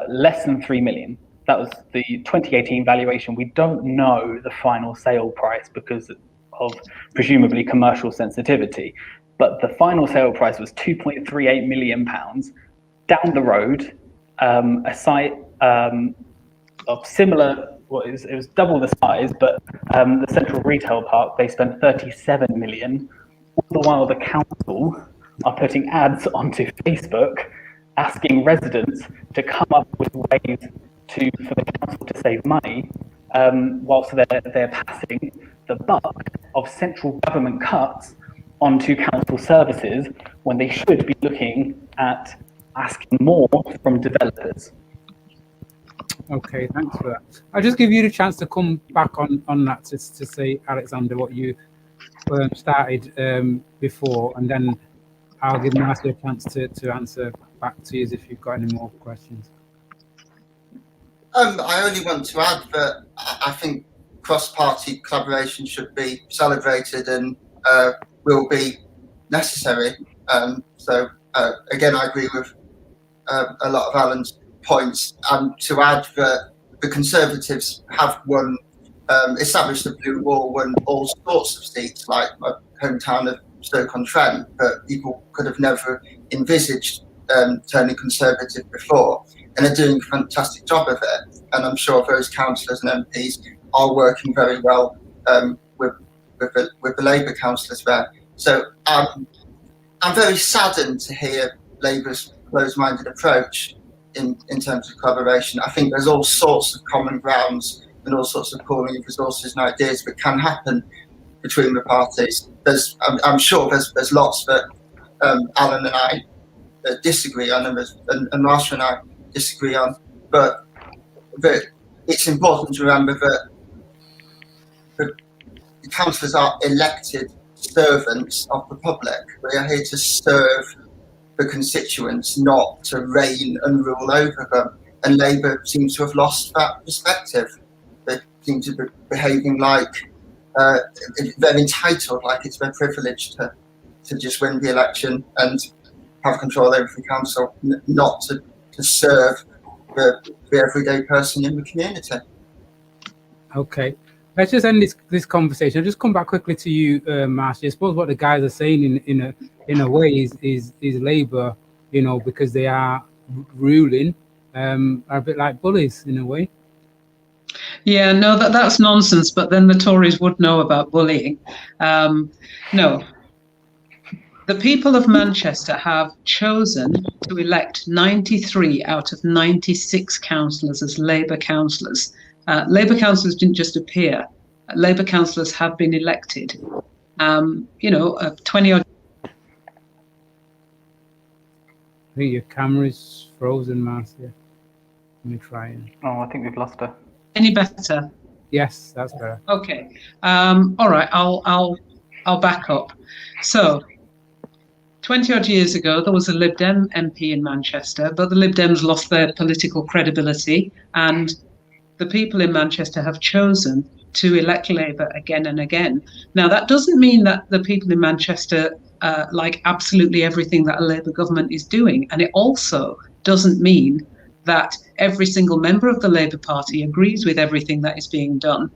less than 3 million. That was the 2018 valuation. We don't know the final sale price because of presumably commercial sensitivity. But the final sale price was £2.38 million. Down the road, a site of similar, it was double the size, but the Central Retail Park, they spent 37 million. All the while the council are putting ads onto Facebook asking residents to come up with ways for the council to save money, whilst they're passing the buck of central government cuts onto council services when they should be looking at asking more from developers. Okay, thanks for that. I'll just give you the chance to come back on that to say, Alexander, what you started before, and then I'll give Marcia a chance to answer back to you if you've got any more questions. I only want to add that I think cross-party collaboration should be celebrated and will be necessary. So again, I agree with a lot of Alan's points. To add that the Conservatives have established the Blue Wall, won all sorts of seats, like my hometown of SEUK-on-Trent, but people could have never envisaged turning Conservative before, and are doing a fantastic job of it. And I'm sure those councillors and MPs are working very well with the Labour councillors there. So I'm very saddened to hear Labour's closed-minded approach in terms of collaboration. I think there's all sorts of common grounds and all sorts of pooling of resources and ideas that can happen between the parties. I'm sure there's lots that Alan and I disagree on, and Marcia and I disagree on, but it's important to remember that the councillors are elected servants of the public. We are here to serve the constituents, not to reign and rule over them. And Labour seems to have lost that perspective. They seem to be behaving like they're entitled, like it's their privilege to just win the election and have control over the council, not to serve the everyday person in the community. Okay. Let's just end this conversation. I'll just come back quickly to you, Marcia. I suppose what the guys are saying in a way is Labour, because they are ruling, are a bit like bullies in a way. Yeah, no, that's nonsense. But then the Tories would know about bullying. No, the people of Manchester have chosen to elect 93 out of 96 councillors as Labour councillors. Labour councillors didn't just appear. Labour councillors have been elected. 20 odd. I think your camera's frozen, Marcia. Let me try it. Oh, I think we've lost her. Any better? Yes, that's better. Okay. All right. I'll back up. So, 20 odd years ago, there was a Lib Dem MP in Manchester, but the Lib Dems lost their political credibility, and the people in Manchester have chosen to elect Labour again and again. Now, that doesn't mean that the people in Manchester like absolutely everything that a Labour government is doing. And it also doesn't mean that every single member of the Labour Party agrees with everything that is being done.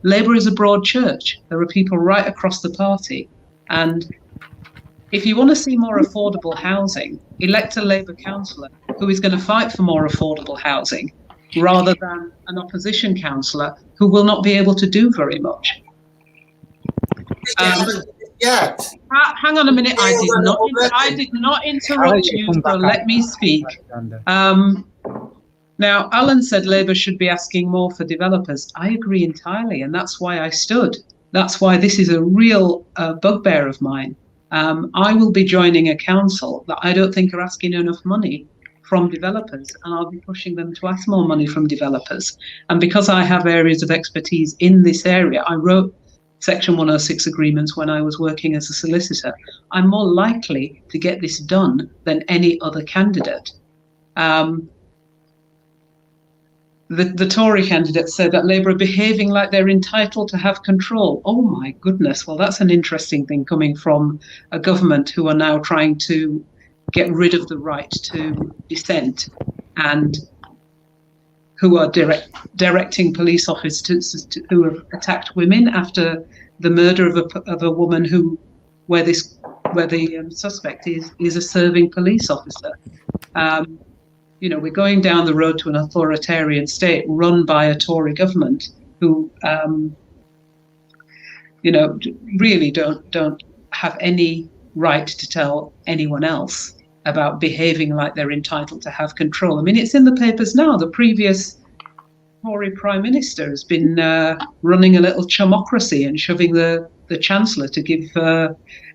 Labour is a broad church. There are people right across the party. And if you want to see more affordable housing, elect a Labour councillor who is going to fight for more affordable housing, rather than an opposition councillor who will not be able to do very much. Hang on a minute. I did not interrupt you, so let me speak. Now, Alan said Labour should be asking more for developers. I agree entirely, and that's why I stood. That's why this is a real bugbear of mine. I will be joining a council that I don't think are asking enough money from developers, and I'll be pushing them to ask more money from developers. And because I have areas of expertise in this area, I wrote Section 106 agreements when I was working as a solicitor. I'm more likely to get this done than any other candidate. The Tory candidates said that Labour are behaving like they're entitled to have control. Oh my goodness, well that's an interesting thing coming from a government who are now trying to get rid of the right to dissent and who are directing police officers who have attacked women after the murder of a woman where the suspect is a serving police officer. We're going down the road to an authoritarian state run by a Tory government who, really don't have any right to tell anyone else about behaving like they're entitled to have control. I mean, it's in the papers now. The previous Tory Prime Minister has been running a little chumocracy and shoving the Chancellor to give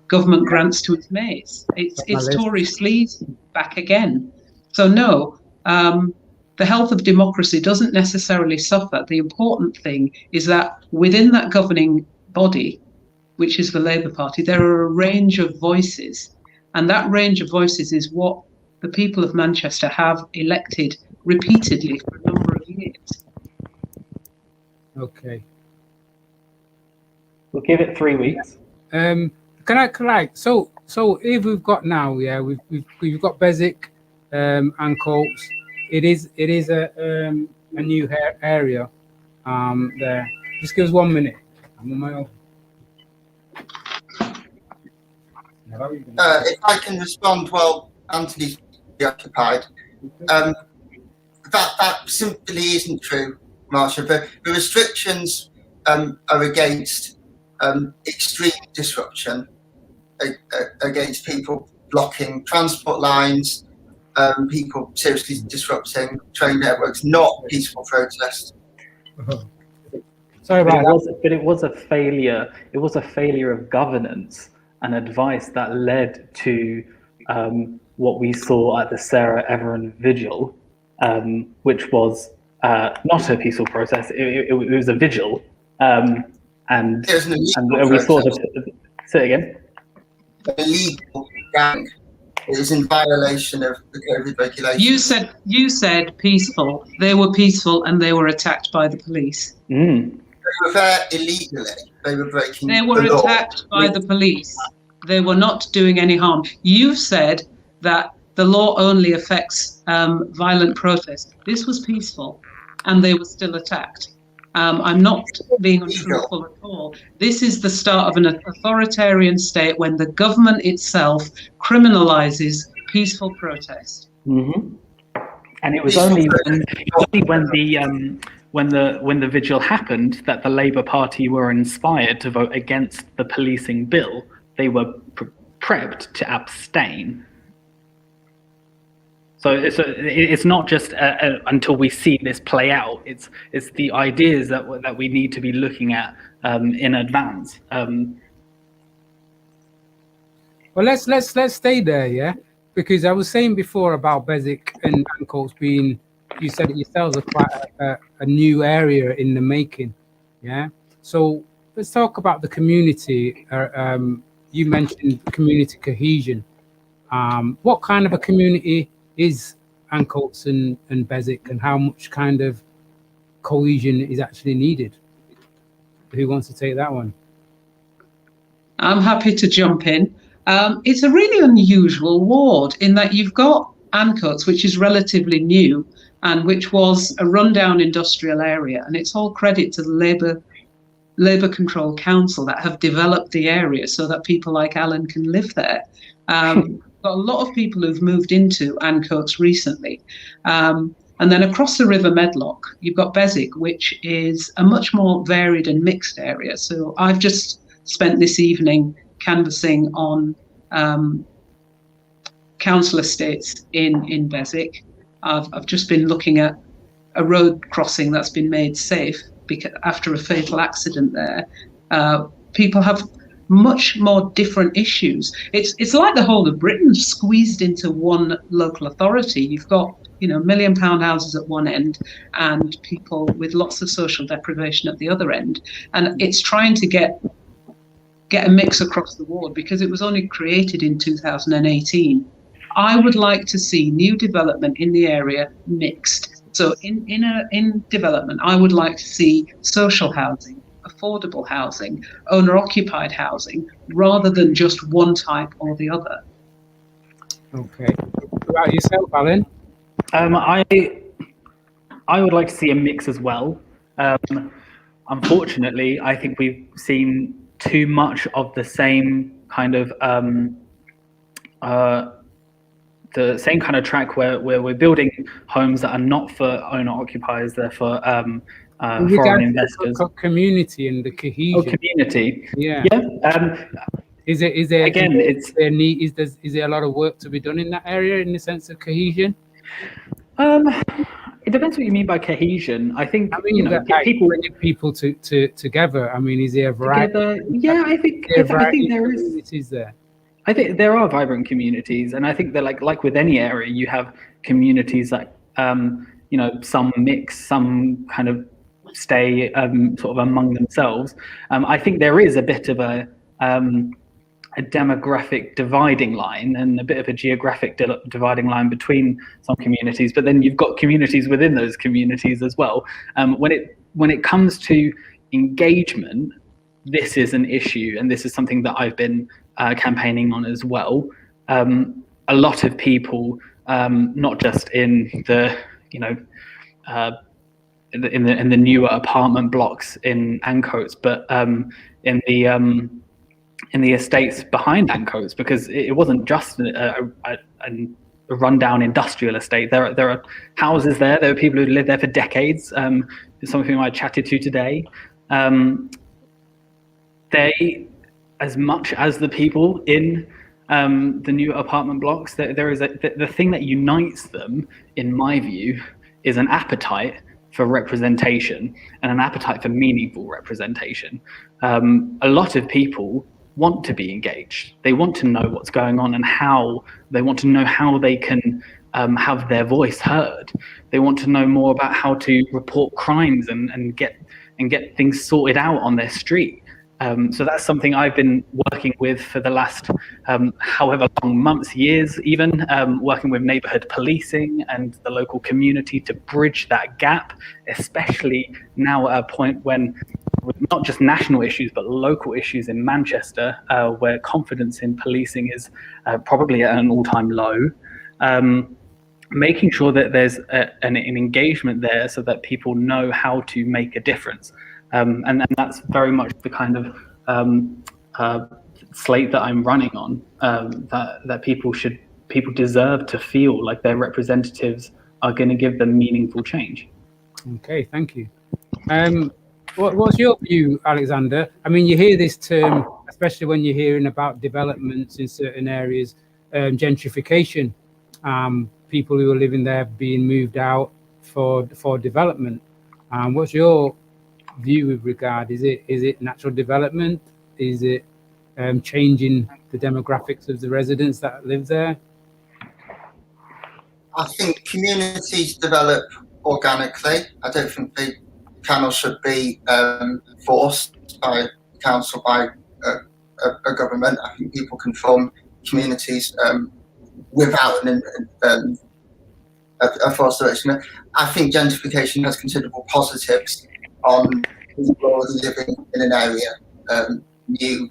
government grants to his mates. It's Tory sleaze back again. So no, the health of democracy doesn't necessarily suffer. The important thing is that within that governing body, which is the Labour Party, there are a range of voices. And that range of voices is what the people of Manchester have elected repeatedly for a number of years. Okay. We'll give it 3 weeks. Can I? So if we've got now, we've got Beswick, Ancoats. It is a new area there. Just give us 1 minute. I'm on my own. If I can respond while Anthony's preoccupied, that simply isn't true, Marcia. The restrictions are against extreme disruption, against people blocking transport lines, people seriously disrupting train networks, not peaceful protest. Sorry about that. But it was a failure. It was a failure of governance and advice that led to what we saw at the Sarah Everard vigil, which was not a peaceful protest. It was a vigil, and we saw the. Say it again. Illegal gang. It was in violation of the COVID regulations. You said peaceful. They were peaceful, and they were attacked by the police. They were there illegally. They were breaking. They were attacked by the police. They were not doing any harm. You've said that the law only affects violent protest. This was peaceful, and they were still attacked. I'm not being untruthful at all. This is the start of an authoritarian state when the government itself criminalises peaceful protest. Mm-hmm. And it was only when the vigil happened that the Labour Party were inspired to vote against the policing bill. They were prepped to abstain. So it's not just until we see this play out. It's the ideas that we need to be looking at in advance. Well, let's stay there, yeah, because I was saying before about Beswick and Ancoats being, you said it yourselves, are quite a new area in the making, yeah. So let's talk about the community. You mentioned community cohesion. What kind of a community is Ancoats and Beswick, and how much kind of cohesion is actually needed? Who wants to take that one? I'm happy to jump in. It's a really unusual ward in that you've got Ancoats, which is relatively new and which was a rundown industrial area, and it's all credit to the Labour Control Council that have developed the area so that people like Alan can live there. Got a lot of people who've moved into Ancoats recently. And then across the River Medlock, you've got Beswick, which is a much more varied and mixed area. So I've just spent this evening canvassing on council estates in Beswick. I've just been looking at a road crossing that's been made safe because after a fatal accident there. People have much more different issues. It's like the whole of Britain squeezed into one local authority. You've got £1 million houses at one end and people with lots of social deprivation at the other end. And it's trying to get a mix across the board because it was only created in 2018. I would like to see new development in the area mixed. So in development, I would like to see social housing, affordable housing, owner-occupied housing, rather than just one type or the other. Okay. What about yourself, Alan? I would like to see a mix as well. Unfortunately, I think we've seen too much of the same kind of track where we're building homes that are not for owner-occupiers, they're for foreign investors. Community and the cohesion. Oh, community. Yeah. Is there a lot of work to be done in that area in the sense of cohesion? It depends what you mean by cohesion. I think people bringing people together. I mean, is there a variety? I think there is. Communities there. I think there are vibrant communities, and I think that like with any area, you have communities that some mix, some kind of stay sort of among themselves. I think there is a bit of a demographic dividing line and a bit of a geographic dividing line between some communities, but then you've got communities within those communities as well. When it comes to engagement, this is an issue, and this is something that I've been campaigning on as well. A lot of people, not just in the in the newer apartment blocks in Ancoats, but in the estates behind Ancoats, because it wasn't just a rundown industrial estate. There are houses there. There are people who lived there for decades. Some of whom I chatted to today. They, as much as the people in the new apartment blocks, there is the thing that unites them, in my view, is an appetite for representation and an appetite for meaningful representation. A lot of people want to be engaged. They want to know what's going on and how. They want to know how they can have their voice heard. They want to know more about how to report crimes and get things sorted out on their street. So that's something I've been working with for the last however long months, years even, working with neighbourhood policing and the local community to bridge that gap, especially now at a point when, with not just national issues, but local issues in Manchester, where confidence in policing is probably at an all-time low, making sure that there's an engagement there so that people know how to make a difference. And that's very much the kind of slate that I'm running on, that people deserve to feel like their representatives are going to give them meaningful change. Okay, thank you. What's your view, Alexander? I mean, you hear this term, especially when you're hearing about developments in certain areas, gentrification, people who are living there being moved out for development. What's your view with regard? Is it natural development? Is it changing the demographics of the residents that live there? I think communities develop organically. I don't think they can or should be forced by council, by a government. I think people can form communities without a forced direction. I think gentrification has considerable positives on people already living in an area. New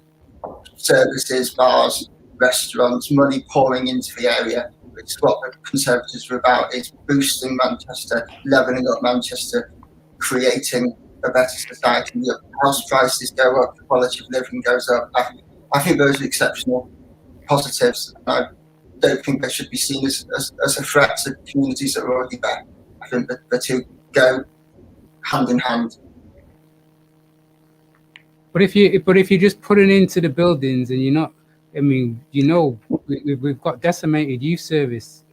services, bars, restaurants, money pouring into the area, which is what the Conservatives are about, is boosting Manchester, levelling up Manchester, creating a better society. The house prices go up, the quality of living goes up. I think those are exceptional positives. I don't think they should be seen as a threat to communities that are already there. I think that the two go hand in hand. But if you just put it into the buildings and you're not, I mean, we've got decimated youth service.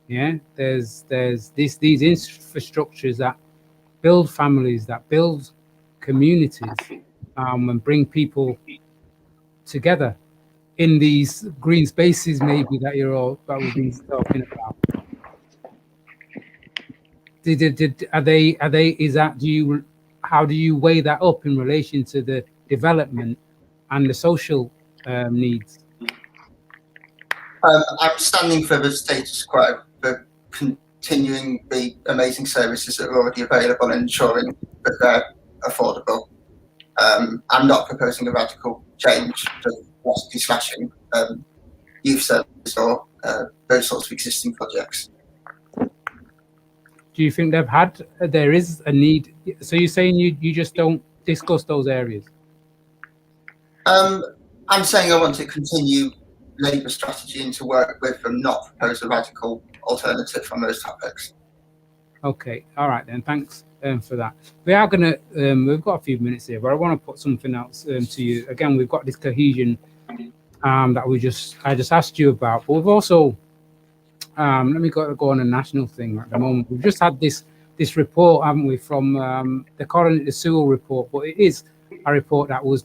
Yeah, there's these infrastructures that build families, that build communities, and bring people together in these green spaces maybe that we've been talking about. How do you weigh that up in relation to the development and the social needs? I'm standing for the status quo, for continuing the amazing services that are already available and ensuring that they're affordable. I'm not proposing a radical change to drastically slashing youth services or those sorts of existing projects. Do you think there is a need? So you're saying you just don't discuss those areas? I'm saying I want to continue Labour strategy and to work with and not propose a radical alternative on those topics. Okay, all right then, thanks for that. We are going to, we've got a few minutes here, but I want to put something else to you. Again, we've got this cohesion that I just asked you about, but we've also, let me go on a national thing at the moment. We've just had this report, haven't we, from, they're calling it the Sewell report, but it is a report that was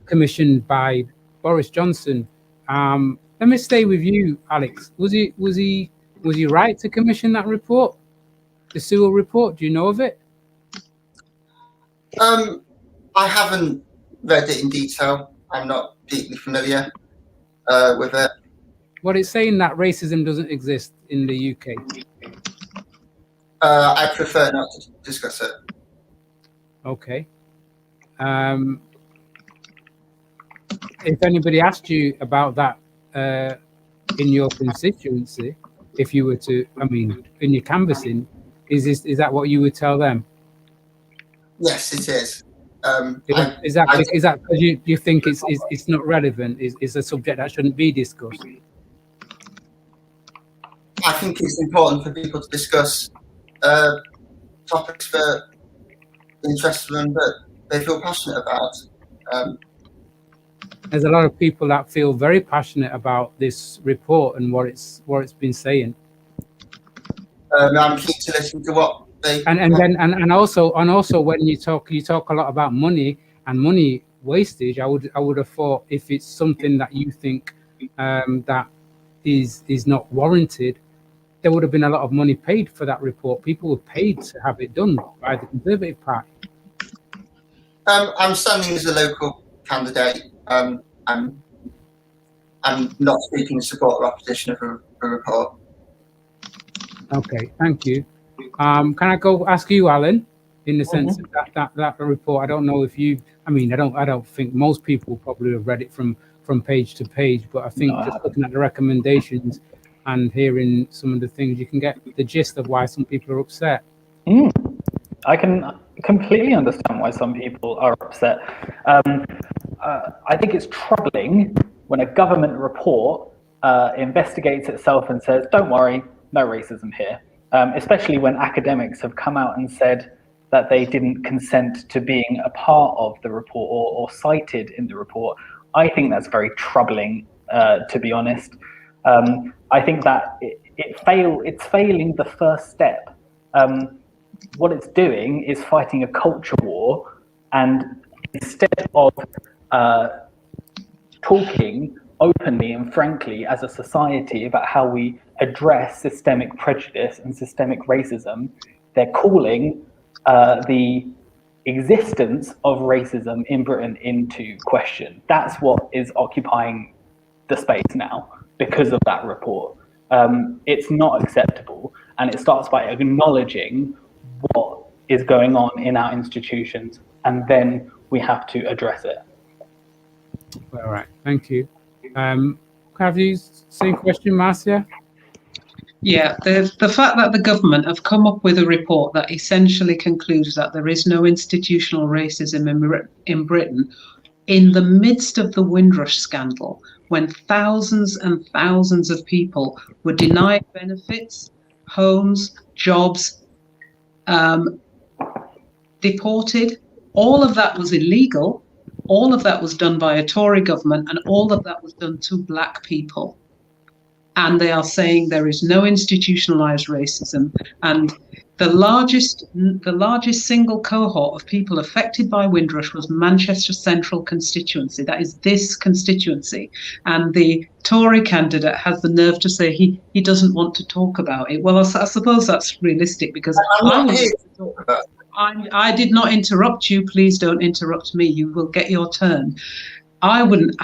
commissioned by Boris Johnson. Let me stay with you, Alex. Was he right to commission that report, the Sewell report? Do you know of it? I haven't read it in detail. I'm not deeply familiar with it. Well, it's saying that racism doesn't exist in the UK. I prefer not to discuss it. Okay. If anybody asked you about that in your constituency, if you were to, in your canvassing, is that what you would tell them? Yes, it is. Is that because you think it's not relevant? Is a subject that shouldn't be discussed? I think it's important for people to discuss topics that interest them that they feel passionate about. There's a lot of people that feel very passionate about this report and what it's been saying. I'm keen to listen to what they and also when you talk a lot about money and money wastage. I would have thought if it's something that you think that is not warranted, there would have been a lot of money paid for that report. People were paid to have it done by the Conservative Party. I'm standing as a local candidate. I'm not speaking in support or opposition of a report. Okay, thank you. Can I go ask you, Alan, in the sense of that report? I don't know if you. I don't think most people probably have read it from page to page, but I think just looking at the recommendations and hearing some of the things, you can get the gist of why some people are upset. I can completely understand why some people are upset. I think it's troubling when a government report investigates itself and says, don't worry, no racism here, especially when academics have come out and said that they didn't consent to being a part of the report or cited in the report. I think that's very troubling, to be honest. I think that it's failing the first step. What it's doing is fighting a culture war, and instead of talking openly and frankly as a society about how we address systemic prejudice and systemic racism, they're calling the existence of racism in Britain into question. That's what is occupying the space now because of that report. It's not acceptable, and it starts by acknowledging what is going on in our institutions, and then we have to address it. All right, thank you. Have you same question, Marcia? Yeah, the fact that the government have come up with a report that essentially concludes that there is no institutional racism in Britain in the midst of the Windrush scandal, when thousands and thousands of people were denied benefits, homes, jobs, deported. All of that was illegal. All of that was done by a Tory government, and all of that was done to black people. and they are saying there is no institutionalized racism, and the largest single cohort of people affected by Windrush was Manchester Central constituency. That is this constituency. And the Tory candidate has the nerve to say he doesn't want to talk about it. Well, I suppose that's realistic, because I did not interrupt you. Please don't interrupt me. You will get your turn. I wouldn't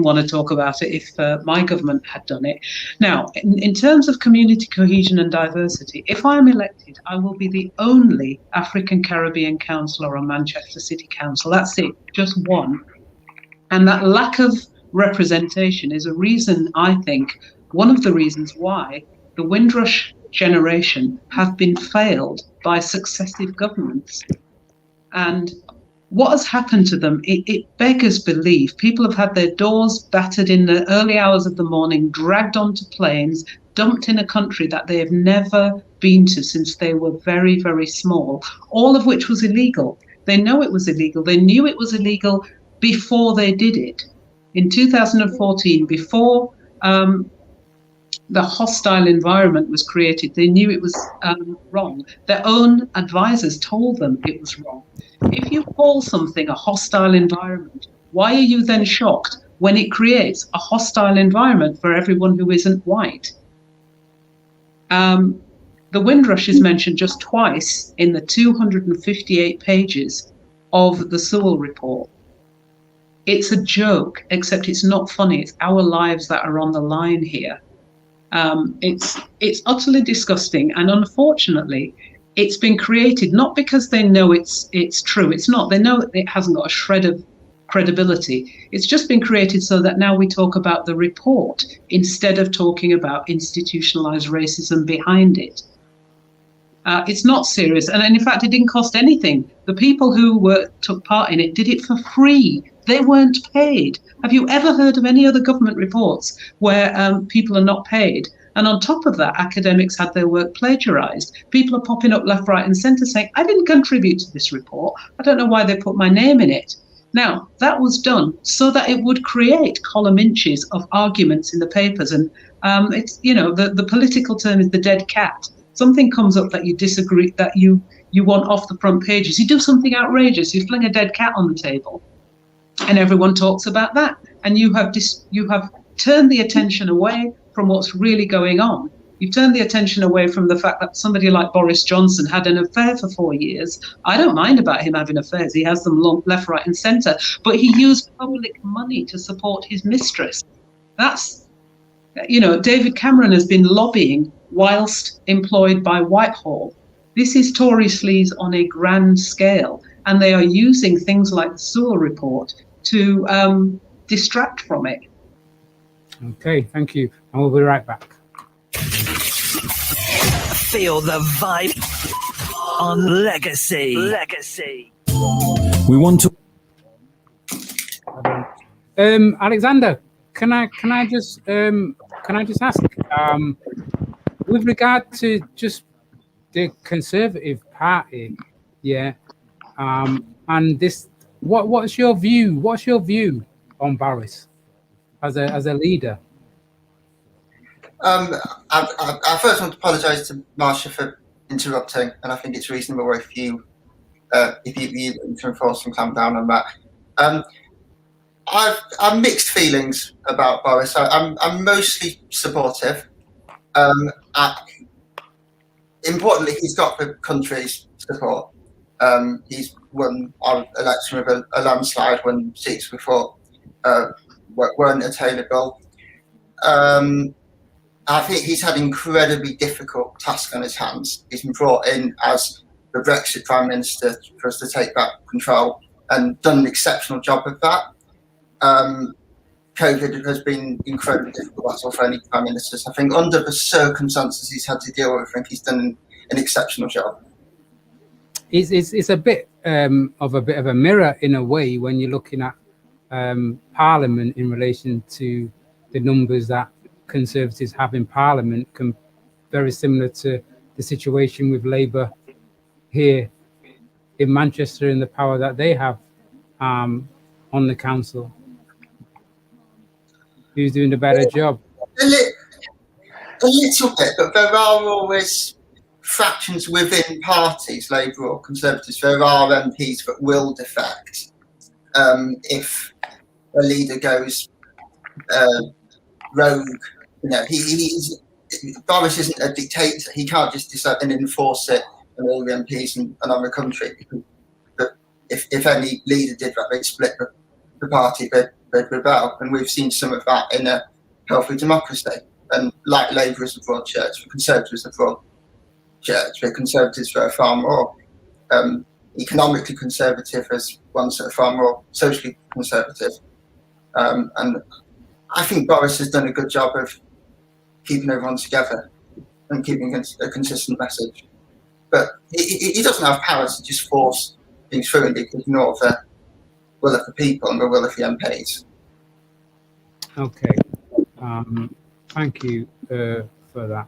want to talk about it if my government had done it. Now, in terms of community cohesion and diversity, if I'm elected, I will be the only African Caribbean councillor on Manchester City Council. That's it, just one. And that lack of representation is a reason, I think, one of the reasons why the Windrush generation have been failed by successive governments. And what has happened to them, it beggars belief. People have had their doors battered in the early hours of the morning, dragged onto planes, dumped in a country that they have never been to since they were very, very small, all of which was illegal. They know it was illegal. They knew it was illegal before they did it. In 2014, before the hostile environment was created, they knew it was wrong. Their own advisors told them it was wrong. If you call something a hostile environment, why are you then shocked when it creates a hostile environment for everyone who isn't white? The Windrush is mentioned just twice in the 258 pages of the Sewell report. It's a joke, except it's not funny. It's our lives that are on the line here. It's utterly disgusting, and unfortunately, it's been created not because they know it's true. It's not. They know it hasn't got a shred of credibility. It's just been created so that now we talk about the report instead of talking about institutionalized racism behind it. It's not serious, and in fact, it didn't cost anything. The people who took part in it did it for free. They weren't paid. Have you ever heard of any other government reports where people are not paid? And on top of that, academics had their work plagiarized. People are popping up left, right, and centre saying, I didn't contribute to this report. I don't know why they put my name in it. Now, that was done so that it would create column inches of arguments in the papers. And it's, you know, the political term is the dead cat. Something comes up that you disagree, that you want off the front pages. You do something outrageous. You fling a dead cat on the table, and everyone talks about that. And you have turned the attention away from what's really going on. You've turned the attention away from the fact that somebody like Boris Johnson had an affair for 4 years. I don't mind about him having affairs. He has them left, right, and centre. But he used public money to support his mistress. That's, you know, David Cameron has been lobbying whilst employed by Whitehall. This is Tory sleaze on a grand scale, and they are using things like the Sewell report to distract from it. Okay, thank you. And we'll be right back. Feel the vibe on Legacy. Legacy. We want to. Alexander, can I just ask, with regard to just the Conservative Party, yeah, and this, what's your view? What's your view on Boris as a leader? I first want to apologise to Marcia for interrupting, and I think it's reasonable if you can enforce and clamp down on that. I've mixed feelings about Boris. I'm mostly supportive. Importantly, he's got the country's support. He's won our election with a landslide when seats we thought weren't attainable. I think he's had an incredibly difficult task on his hands. He's been brought in as the Brexit Prime Minister for us to take back control and done an exceptional job of that. COVID has been incredibly difficult, that's all for any Prime Ministers. I think under the circumstances he's had to deal with, I think he's done an exceptional job. It's a bit of a mirror in a way when you're looking at Parliament in relation to the numbers that Conservatives have in Parliament, very similar to the situation with Labour here in Manchester and the power that they have on the council. Who's doing a better job? A little bit, but there are always fractions within parties, Labour or Conservatives. There are MPs that will defect if a leader goes rogue. You know, Boris isn't a dictator. He can't just decide and enforce it on all the MPs and on the country. But if any leader did that, they'd split the party, they'd rebel. And we've seen some of that in a healthy democracy. And like Labour is a broad church, the Conservatives are a broad church. The Conservatives are far more economically conservative as ones that are far more socially conservative. And I think Boris has done a good job of keeping everyone together and keeping a consistent message. But he doesn't have power to just force things through and ignore the will of the people and the will of the MPs. Okay. Thank you for that.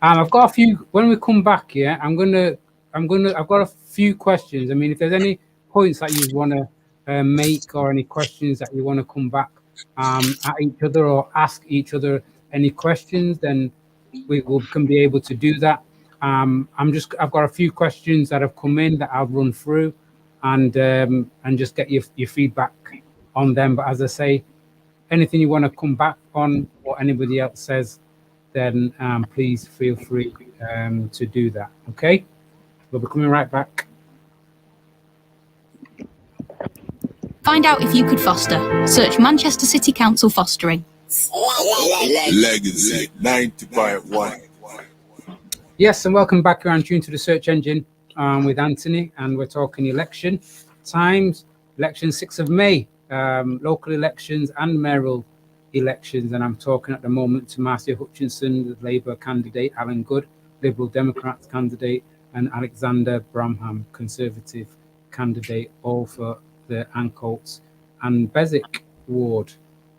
And I've got a few. When we come back, yeah, I've got a few questions. I mean, if there's any points that you want to make or any questions that you want to come back at each other or ask each other any questions, then we can be able to do that. I've got a few questions that have come in that I'll run through and just get your feedback on them. But as I say, anything you want to come back on or anybody else says, then please feel free to do that. Okay, we'll be coming right back. Find out if you could foster. Search Manchester City Council Fostering. Legacy 90.1. Yes, and welcome back. You're on Tune to the Search Engine with Anthony, and we're talking election times. Election 6th of May, local elections and mayoral elections, and I'm talking at the moment to Marcia Hutchinson, the Labour candidate, Alan Good, Liberal Democrats candidate, and Alexander Bramham, Conservative candidate, all for the Ancoats and Beswick ward.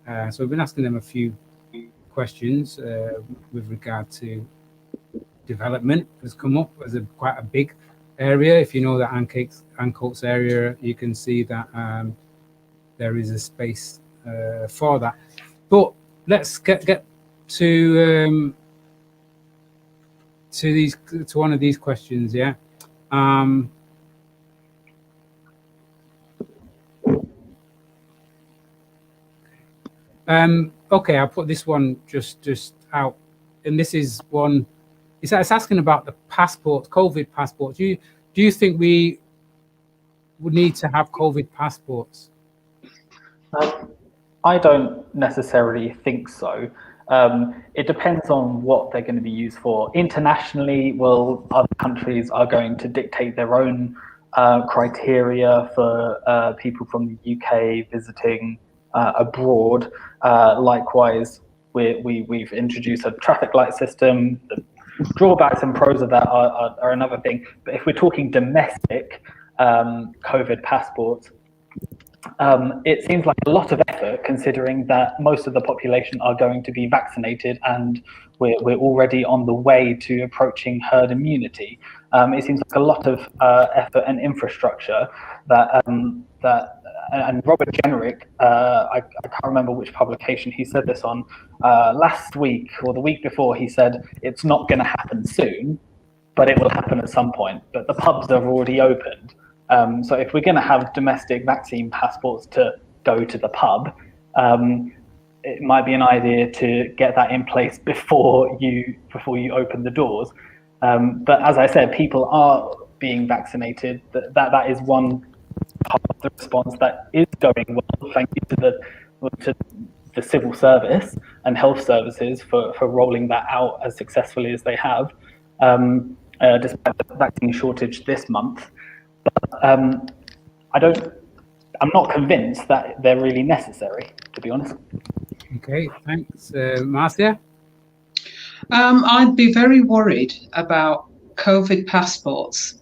So we've been asking them a few questions with regard to development. Has come up as quite a big area. If you know the Ancoats area, you can see that there is a space for that. But let's get to one of these questions. Yeah. Okay, I'll put this one just out, and this is one. It's asking about the passport, COVID passports. Do you think we would need to have COVID passports? I don't necessarily think so. It depends on what they're going to be used for. Internationally, well, other countries are going to dictate their own criteria for people from the UK visiting abroad. Likewise, we've introduced a traffic light system. The drawbacks and pros of that are another thing. But if we're talking domestic COVID passports, it seems like a lot of effort, considering that most of the population are going to be vaccinated and we're already on the way to approaching herd immunity. It seems like a lot of effort and infrastructure and Robert Jenrick, I can't remember which publication he said this on, last week or the week before, he said it's not going to happen soon, but it will happen at some point. But the pubs have already opened. So if we're going to have domestic vaccine passports to go to the pub, it might be an idea to get that in place before you open the doors. But as I said, people are being vaccinated. That is one part of the response that is going well, thank you to the civil service and health services for rolling that out as successfully as they have, despite the vaccine shortage this month. But I'm not convinced that they're really necessary, to be honest. Okay, thanks. Marcia? I'd be very worried about COVID passports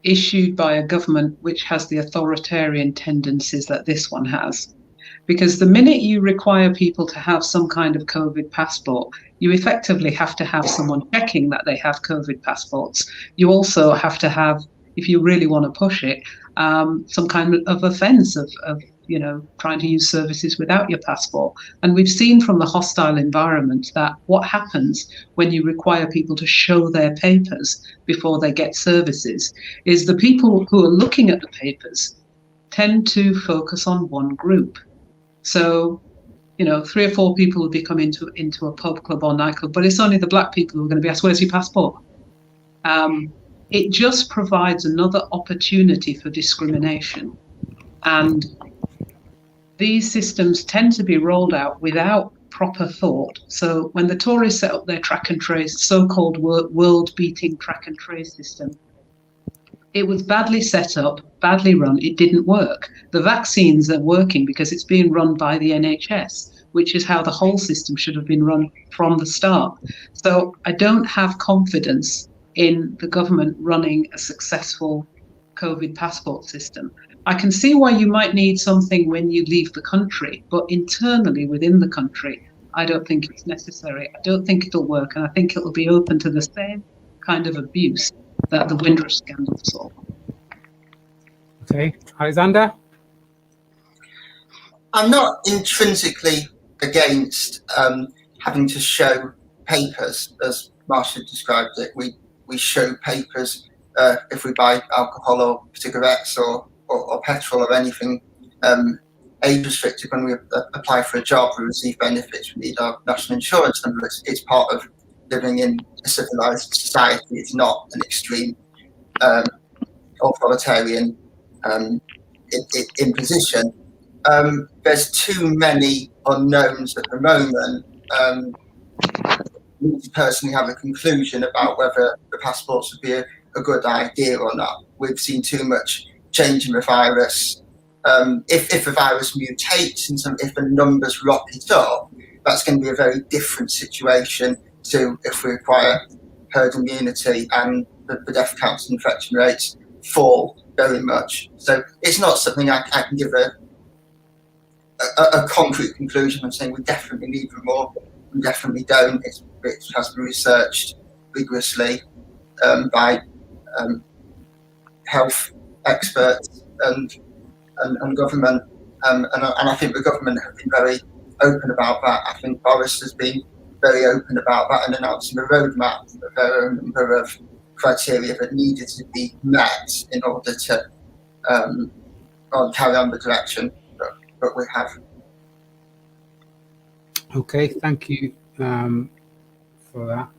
issued by a government which has the authoritarian tendencies that this one has. Because the minute you require people to have some kind of COVID passport, you effectively have to have someone checking that they have COVID passports. You also have to have, if you really want to push it, some kind of offence of trying to use services without your passport. And we've seen from the hostile environment that what happens when you require people to show their papers before they get services is the people who are looking at the papers tend to focus on one group. So, 3 or 4 people will be coming into a pub, club or nightclub, but it's only the black people who are going to be asked, where's your passport? It just provides another opportunity for discrimination. And these systems tend to be rolled out without proper thought. So when the Tories set up their track and trace, so-called world-beating track and trace system, it was badly set up, badly run, it didn't work. The vaccines are working because it's being run by the NHS, which is how the whole system should have been run from the start. So I don't have confidence in the government running a successful COVID passport system. I can see why you might need something when you leave the country, but internally within the country, I don't think it's necessary. I don't think it'll work, and I think it'll be open to the same kind of abuse that the Windrush scandal saw. Okay, Alexander? I'm not intrinsically against having to show papers, as Marcia described it. We show papers if we buy alcohol or cigarettes or petrol or anything age restricted. When we apply for a job, we receive benefits, we need our national insurance number. It's part of living in a civilised society. It's not an extreme authoritarian imposition. There's too many unknowns at the moment. We personally have a conclusion about whether the passports would be a good idea or not. We've seen too much change in the virus. If the virus mutates and if the numbers rocket up, that's going to be a very different situation to if we require herd immunity and the death counts and infection rates fall very much. So it's not something I can give a concrete conclusion. I'm saying we definitely need them more. We definitely don't. It has been researched rigorously by health experts and government, and I think the government have been very open about that. I think Boris has been very open about that and announcing a roadmap. There are a number of criteria that needed to be met in order to carry on the direction that we have. Okay, thank you for that.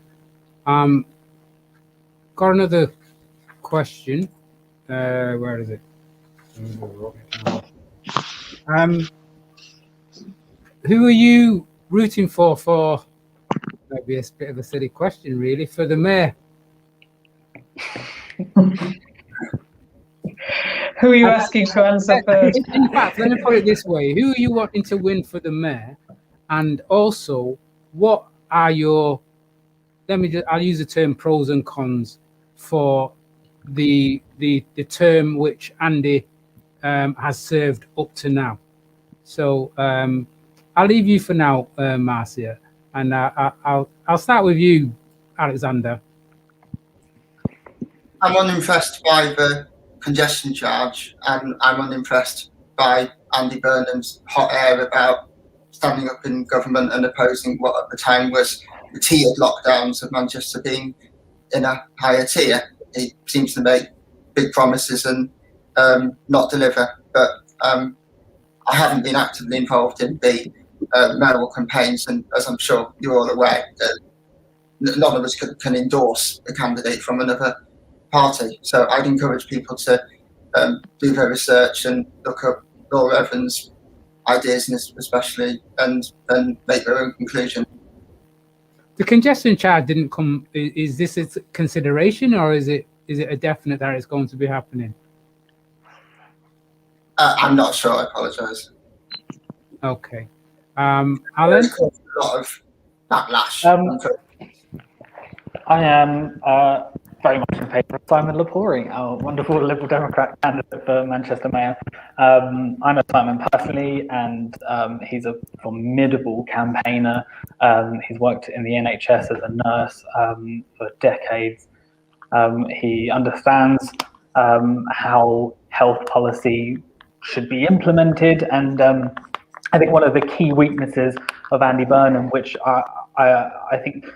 Got another question. Where is it? Who are you rooting for maybe a bit of a silly question really, for the mayor? Who are you asking to answer first? In fact, let me put it this way. Who are you wanting to win for the mayor? And also, what are your, I'll use the term pros and cons for the term which Andy has served up to now. So I'll leave you for now, Marcia, and I'll start with you, Alexander. I'm unimpressed by the congestion charge, and I'm unimpressed by Andy Burnham's hot air about standing up in government and opposing what at the time was the tiered lockdowns of Manchester being in a higher tier. He seems to make big promises and not deliver. But I haven't been actively involved in the mayoral campaigns, and as I'm sure you're all aware, none of us can endorse a candidate from another party. So I'd encourage people to do their research and look up Laura Evans' ideas, especially, and make their own conclusion. The congestion charge didn't come. Is this a consideration, or is it a definite that it's going to be happening? I'm not sure. I apologise. Okay, Alan. There's a lot of backlash. I am very much in favour of Simon Lepori, our wonderful Liberal Democrat candidate for Manchester Mayor. I know Simon personally, and he's a formidable campaigner. He's worked in the NHS as a nurse for decades. He understands how health policy should be implemented. And I think one of the key weaknesses of Andy Burnham, which I think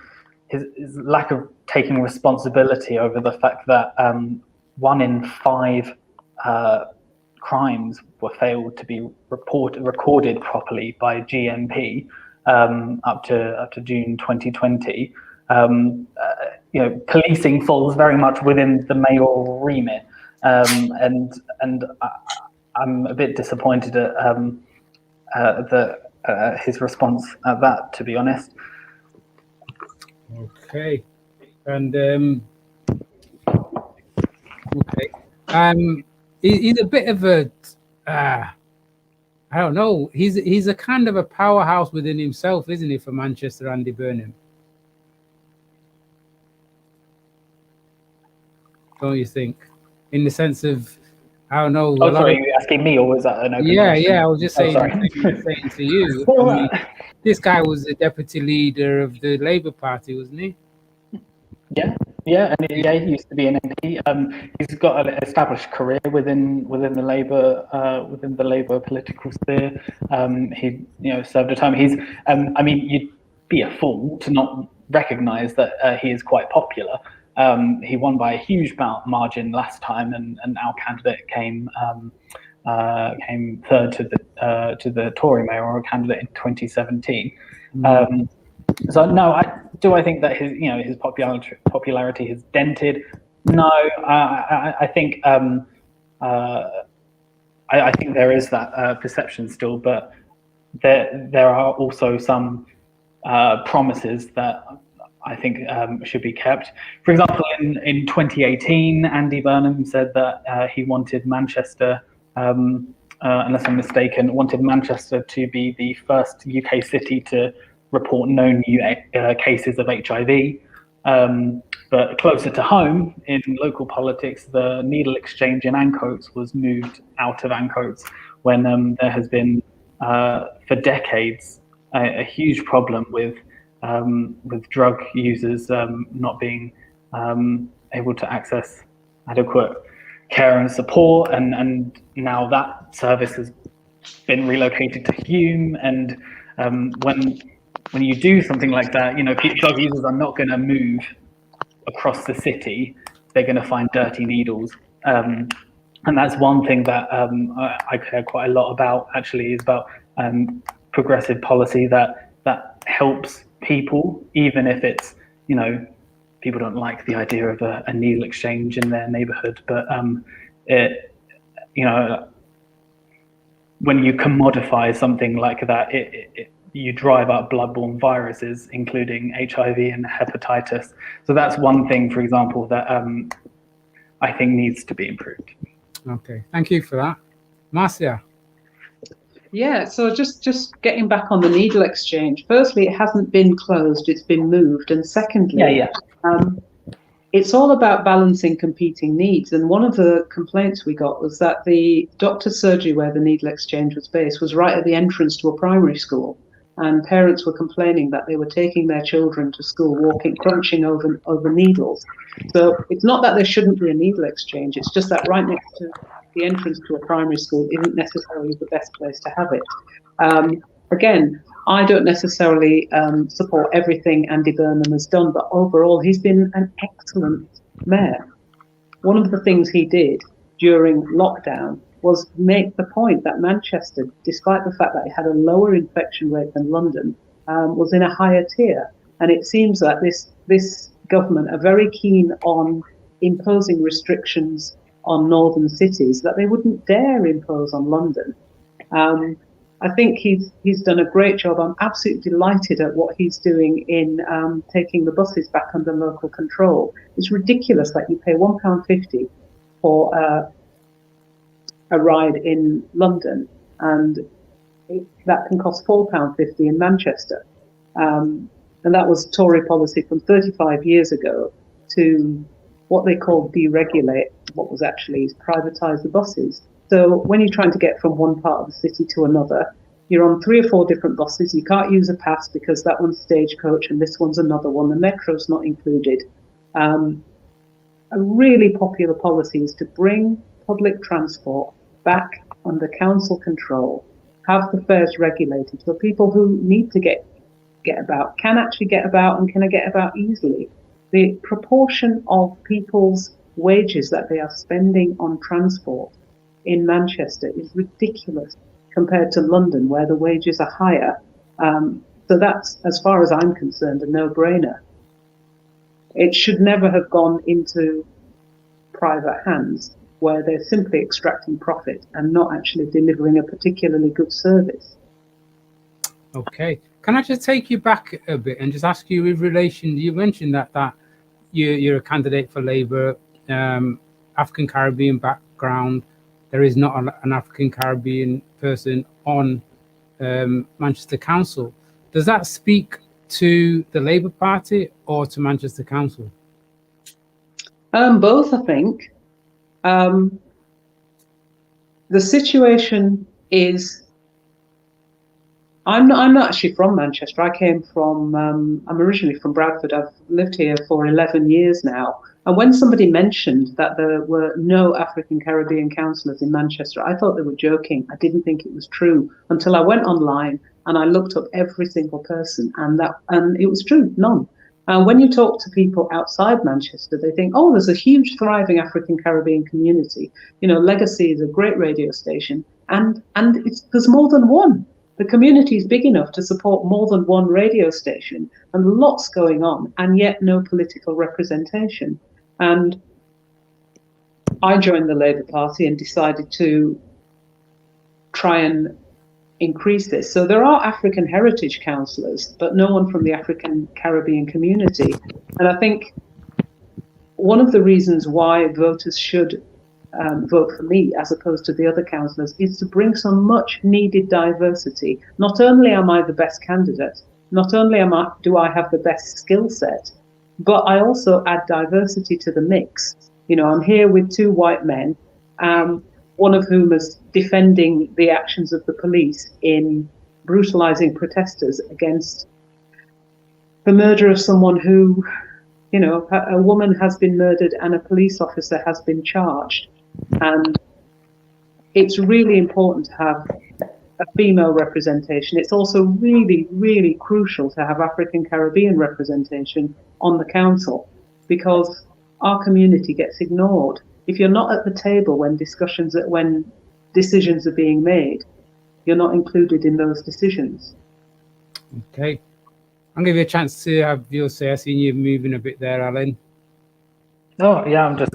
his lack of taking responsibility over the fact that 1 in 5 crimes were failed to be recorded properly by GMP up to June 2020. Policing falls very much within the mayoral remit, and I'm a bit disappointed at his response at that, to be honest. Okay, and he's a bit of a I don't know. He's a kind of a powerhouse within himself, isn't he, for Manchester, Andy Burnham? Don't you think? In the sense of, I don't know. Oh, sorry, are you asking me, or was that an open question? Yeah, I was just saying, saying to you. Well, I mean, this guy was the deputy leader of the Labour Party, wasn't he? Yeah, and he used to be an MP. He's got an established career within the Labour political sphere. He served a time. He's I mean, you'd be a fool to not recognise that he is quite popular. He won by a huge margin last time, and our candidate came third to the Tory mayoral candidate in 2017. So no, I think that his popularity has dented. No, I think I think there is that perception still, but there are also some promises that I think should be kept. For example, in 2018, Andy Burnham said that he wanted Manchester, unless I'm mistaken, wanted Manchester to be the first UK city to report no new cases of HIV. But closer to home, in local politics, the needle exchange in Ancoats was moved out of Ancoats when there has been, for decades, a huge problem with drug users not being able to access adequate care and support, and now that service has been relocated to Hume. And when you do something like that, drug users are not going to move across the city. They're going to find dirty needles, and that's one thing that I care quite a lot about. Actually, is about progressive policy that helps people, even if it's people don't like the idea of a needle exchange in their neighbourhood. But when you commodify something like that, you drive up bloodborne viruses, including HIV and hepatitis. So that's one thing, for example, that I think needs to be improved. Okay, thank you for that. Marcia? Yeah, so just getting back on the needle exchange. Firstly, it hasn't been closed, it's been moved. And secondly, it's all about balancing competing needs. And one of the complaints we got was that the doctor's surgery where the needle exchange was based was right at the entrance to a primary school. And parents were complaining that they were taking their children to school, crunching over needles. So it's not that there shouldn't be a needle exchange, it's just that right next to the entrance to a primary school isn't necessarily the best place to have it. Again, I don't necessarily support everything Andy Burnham has done, but overall he's been an excellent mayor. One of the things he did during lockdown was make the point that Manchester, despite the fact that it had a lower infection rate than London, was in a higher tier. And it seems that this government are very keen on imposing restrictions on northern cities that they wouldn't dare impose on London. I think he's done a great job. I'm absolutely delighted at what he's doing in taking the buses back under local control. It's ridiculous that you pay £1.50 for a ride in London, and that can cost £4.50 in Manchester. And that was Tory policy from 35 years ago to what they called deregulate, what was actually privatise the buses. So when you're trying to get from one part of the city to another, you're on 3 or 4 different buses. You can't use a pass because that one's stagecoach and this one's another one. The metro's not included. A really popular policy is to bring public transport back under council control, have the fares regulated so people who need to get about can actually get about and can get about easily. The proportion of people's wages that they are spending on transport in Manchester is ridiculous compared to London, where the wages are higher. So that's, as far as I'm concerned, a no-brainer. It should never have gone into private hands, where they're simply extracting profit and not actually delivering a particularly good service. Okay. Can I just take you back a bit and just ask you, with relation, you mentioned that you're a candidate for Labour, African Caribbean background. There is not an African Caribbean person on Manchester Council. Does that speak to the Labour Party or to Manchester Council? Both, I think. The situation is, I'm not actually from Manchester. I came from, I'm originally from Bradford. I've lived here for 11 years now. And when somebody mentioned that there were no African Caribbean councillors in Manchester, I thought they were joking. I didn't think it was true until I went online and I looked up every single person, and it was true, none. And when you talk to people outside Manchester, they think, oh, there's a huge thriving African Caribbean community. You know, Legacy is a great radio station, and there's more than one. The community is big enough to support more than one radio station, and lots going on, and yet no political representation. And I joined the Labour Party and decided to try and increase this. So there are African heritage councillors, but no one from the African Caribbean community. And I think one of the reasons why voters should vote for me as opposed to the other councillors is to bring some much needed diversity. Not only am I the best candidate, not only do I have the best skill set, but I also add diversity to the mix. You know, I'm here with two white men, one of whom is defending the actions of the police in brutalizing protesters against the murder of someone who, you know, a woman has been murdered and a police officer has been charged. And it's really important to have a female representation. It's also really, really crucial to have African Caribbean representation on the council, because our community gets ignored. If you're not at the table when decisions are being made, you're not included in those decisions. Okay. I'll give you a chance to have your say. I've seen you moving a bit there, Alan. Oh, yeah, I'm just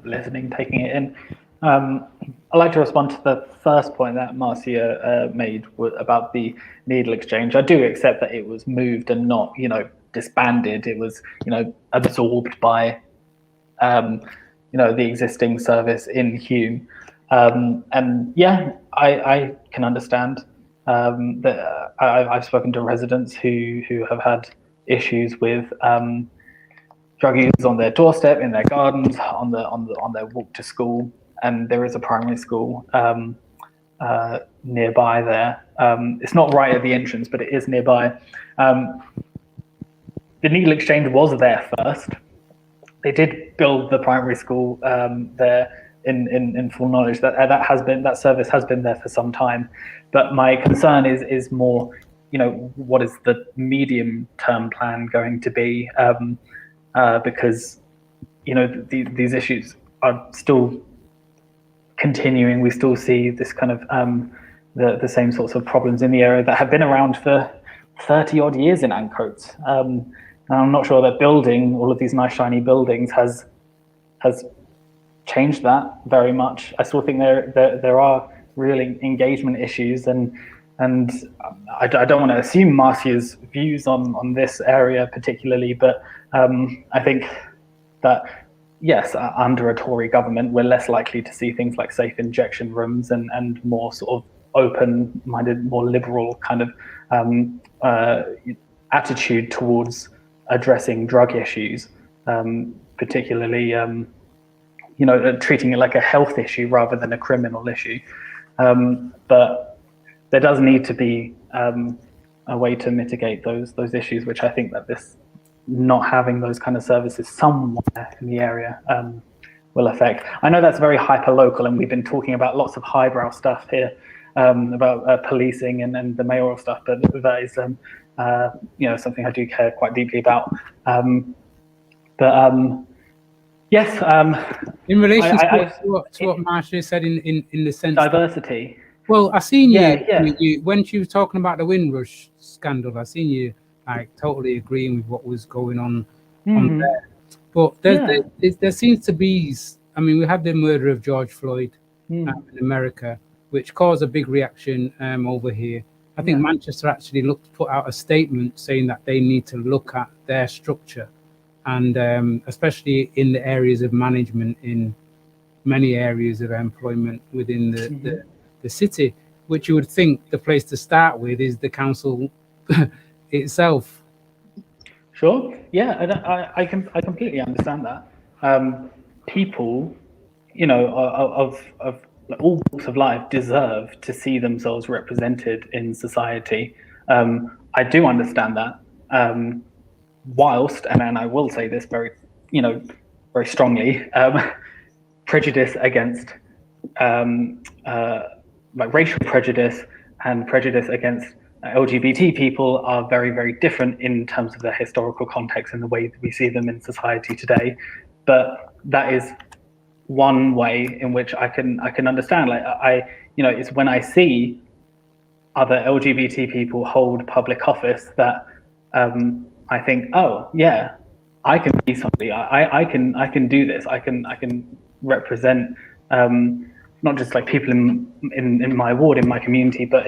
listening, taking it in. I'd like to respond to the first point that Marcia made about the needle exchange. I do accept that it was moved and not, you know, disbanded. It was, you know, absorbed by, you know, the existing service in Hume. And yeah, I can understand that I've spoken to residents who have had issues with drug use on their doorstep, in their gardens, on their walk to school, and there is a primary school nearby there. It's not right at the entrance, but it is nearby. The needle exchange was there first. They did build the primary school there in full knowledge that service has been there for some time. But my concern is more, you know, what is the medium-term plan going to be? Because, you know, these issues are still continuing. We still see this kind of the same sorts of problems in the area that have been around for 30 odd years in Ancoats. And I'm not sure that building all of these nice shiny buildings has changed that very much. I still think there are real engagement issues, and I don't want to assume Marcia's views on this area particularly, but I think that yes, under a Tory government, we're less likely to see things like safe injection rooms and more sort of open-minded, more liberal kind of attitude towards addressing drug issues, particularly, you know, treating it like a health issue rather than a criminal issue. But there does need to be a way to mitigate those issues, which I think that this not having those kind of services somewhere in the area will affect. I know that's very hyper local, and we've been talking about lots of highbrow stuff here about policing and the mayoral stuff, but that is something I do care quite deeply about. Yes. In relation to what Marcia said in the sense diversity. Well, I seen Yeah. you when she was talking about the Windrush scandal. I seen you like totally agreeing with what was going on there. But there seems to be. I mean, we had the murder of George Floyd in America, which caused a big reaction over here. I think Manchester actually put out a statement saying that they need to look at their structure, and especially in the areas of management, in many areas of employment within the city, which you would think the place to start with is the council itself. Sure. Yeah, I completely understand that. People, of all walks of life deserve to see themselves represented in society. I do understand that. Whilst, and I will say this very strongly, prejudice against racial prejudice and prejudice against LGBT people are very, very different in terms of their historical context and the way that we see them in society today. But that is one way in which I can understand. Like it's when I see other LGBT people hold public office that I think, oh yeah, I can be somebody. I can do this. I can represent not just like people in my ward, in my community, but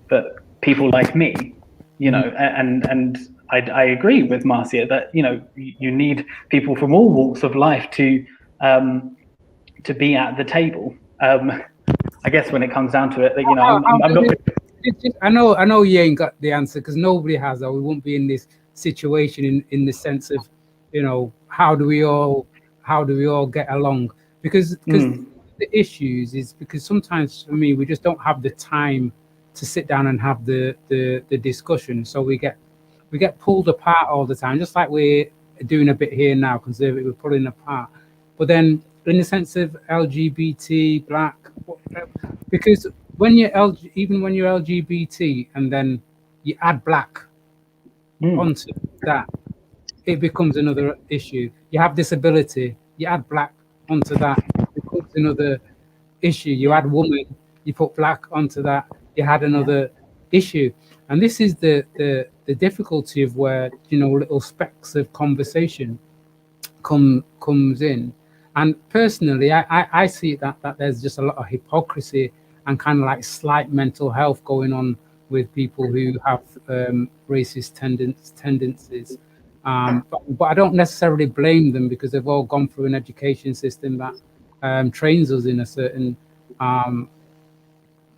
but people like me, and I agree with Marcia that you need people from all walks of life to be at the table. I guess when it comes down to it, that I'm not. I know you ain't got the answer because nobody has, or we won't be in this situation in the sense of, how do we all get along? Because the issues is because sometimes for me we just don't have the time to sit down and have the discussion, so we get pulled apart all the time, just like we're doing a bit here now. Conservative, we're pulling apart, but then in the sense of LGBT, black, because when you're even when you're LGBT and then you add black onto that, it becomes another issue. You have disability, you add black onto that, it becomes another issue. You add woman, you put black onto that, you had another issue. And this is the difficulty of where little specks of conversation comes in. And personally, I see that there's just a lot of hypocrisy and kind of like slight mental health going on with people who have racist tendencies. But I don't necessarily blame them because they've all gone through an education system that trains us in a certain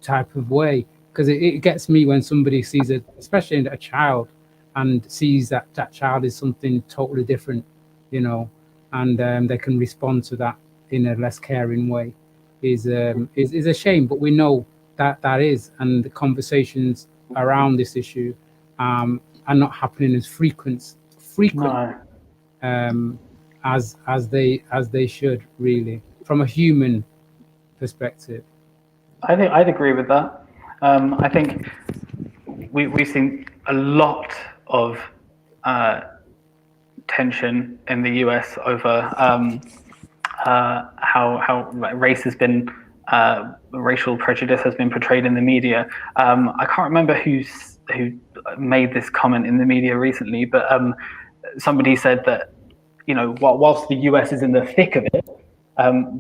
type of way. Because it gets me when somebody sees especially a child, and sees that child is something totally different, and they can respond to that in a less caring way. Is a shame, but we know that is, and the conversations around this issue are not happening as frequent as they should, really, from a human perspective. I'd agree with that. I think we've seen a lot of tension in the US over how race has been, racial prejudice has been portrayed in the media. I can't remember who made this comment in the media recently, but somebody said that whilst the US is in the thick of it,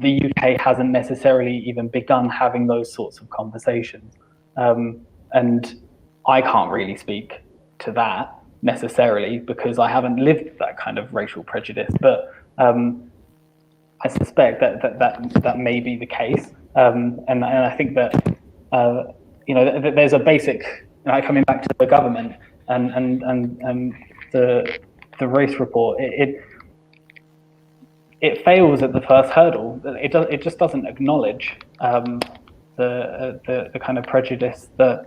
the UK hasn't necessarily even begun having those sorts of conversations. And I can't really speak to that necessarily because I haven't lived that kind of racial prejudice, but I suspect that may be the case. And I think that there's a basic, coming back to the government and the race report, it fails at the first hurdle. It just doesn't acknowledge the kind of prejudice that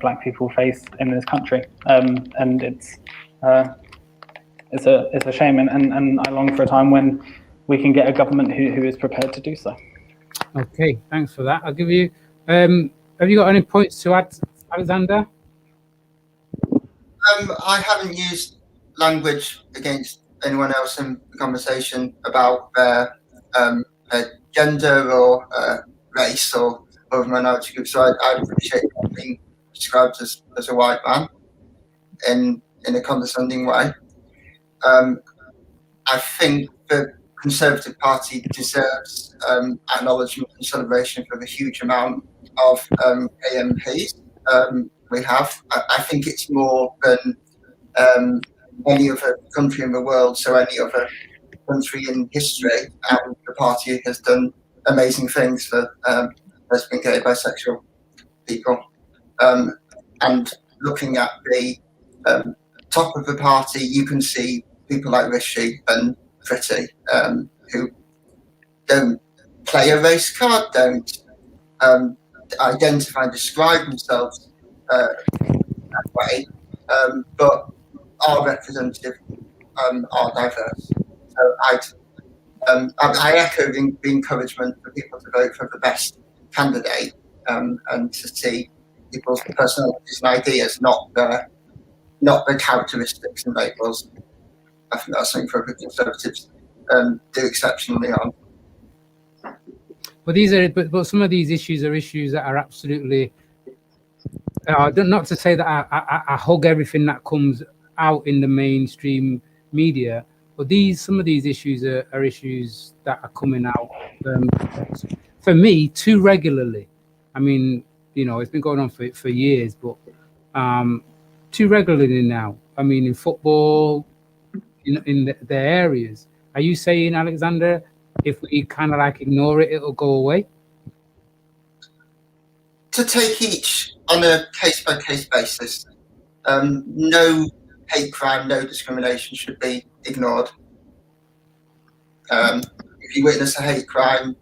black people face in this country, and it's a shame. And I long for a time when we can get a government who is prepared to do so. Okay, thanks for that. I'll give you. Have you got any points to add, Alexander? I haven't used language against anyone else in the conversation about their gender or race or minority group. So I appreciate being described as a white man in a condescending way. I think the Conservative Party deserves acknowledgement and celebration for the huge amount of AMPs we have. I think it's more than any other country in the world, so any other country in history, and the party has done amazing things for lesbian, gay, bisexual people. And looking at the top of the party, you can see people like Rishi and Pretty, who don't play a race card, don't identify and describe themselves that way, but are representative, are diverse. So I echo the encouragement for people to vote for the best candidate, and to see people's personalities and ideas, not their characteristics and labels. I think that's something for the Conservatives do exceptionally on. But but some of these issues are issues that are absolutely. Not to say that I hug everything that comes out in the mainstream media, but some of these issues are issues that are coming out for me too regularly. I mean, it's been going on for years, but too regularly now. I mean, in football, in the areas. Are you saying, Alexander, if we kind of like ignore it, it'll go away? To take each on a case-by-case basis. No hate crime, no discrimination should be ignored. If you witness a hate crime,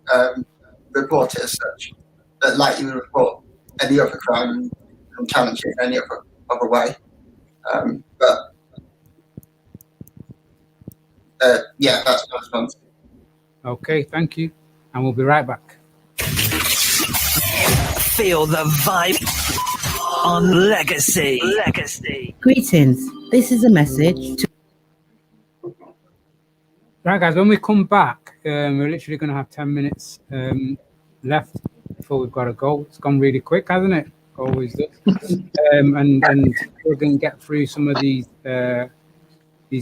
report it as such, but like you would report any other crime and challenge it in any other way. Yeah, that's my response. Okay, thank you. And we'll be right back. Feel the vibe on Legacy. Greetings. This is a message to. Right, guys, when we come back, we're literally going to have 10 minutes left before we've got to go. It's gone really quick, hasn't it? Always does. And we're going to get through some of these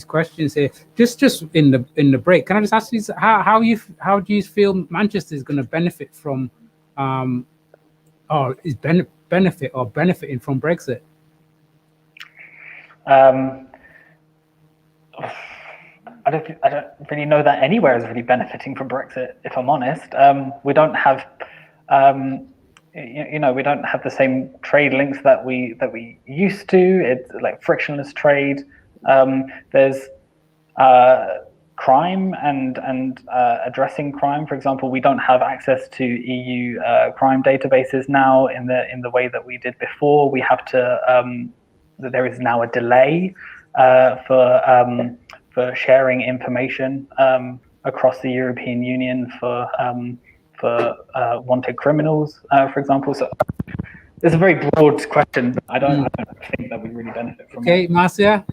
questions here. Just in the break, can I just ask you how do you feel Manchester is going to benefit from, or is benefiting from Brexit? I don't really know that anywhere is really benefiting from Brexit, if I'm honest. We don't have, we don't have the same trade links that we used to. It's like frictionless trade. There's crime and addressing crime. For example, we don't have access to EU crime databases now in the way that we did before. We have to. There is now a delay for sharing information across the European Union for wanted criminals, for example. So it's a very broad question. I don't think that we really benefit from it. Okay, Marcia?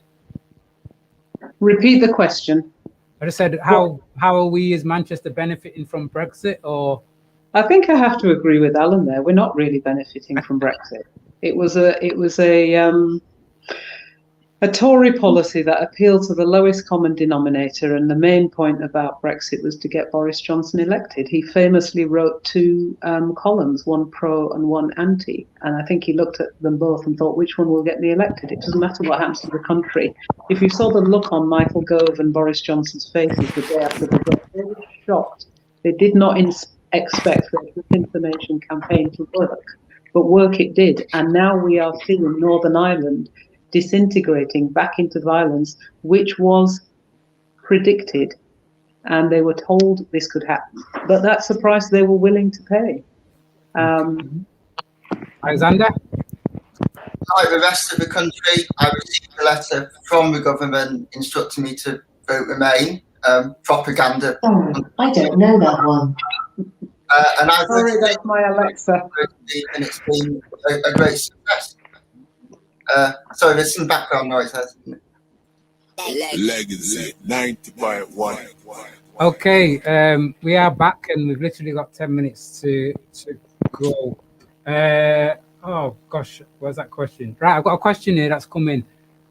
Repeat the question. I just said, how are we as Manchester benefiting from Brexit? Or I think I have to agree with Alan there. We're not really benefiting from Brexit. It was a Tory policy that appealed to the lowest common denominator, and the main point about Brexit was to get Boris Johnson elected. He famously wrote two columns, one pro and one anti, and I think he looked at them both and thought, which one will get me elected? It doesn't matter what happens to the country. If you saw the look on Michael Gove and Boris Johnson's faces the day after the vote, they were shocked. They did not expect the information campaign to work, but work it did. And now we are seeing Northern Ireland disintegrating back into violence, which was predicted, and they were told this could happen. But that's the price they were willing to pay. Alexander? Like the rest of the country, I received a letter from the government instructing me to vote Remain. propaganda. Oh, I don't know that one. And I've Sorry, that's my Alexa. and it's been a great success. Sorry, there's some background noise. Legacy 90.1. Okay, we are back and we've literally got 10 minutes to go. Oh gosh, where's that question? Right, I've got a question here that's come in.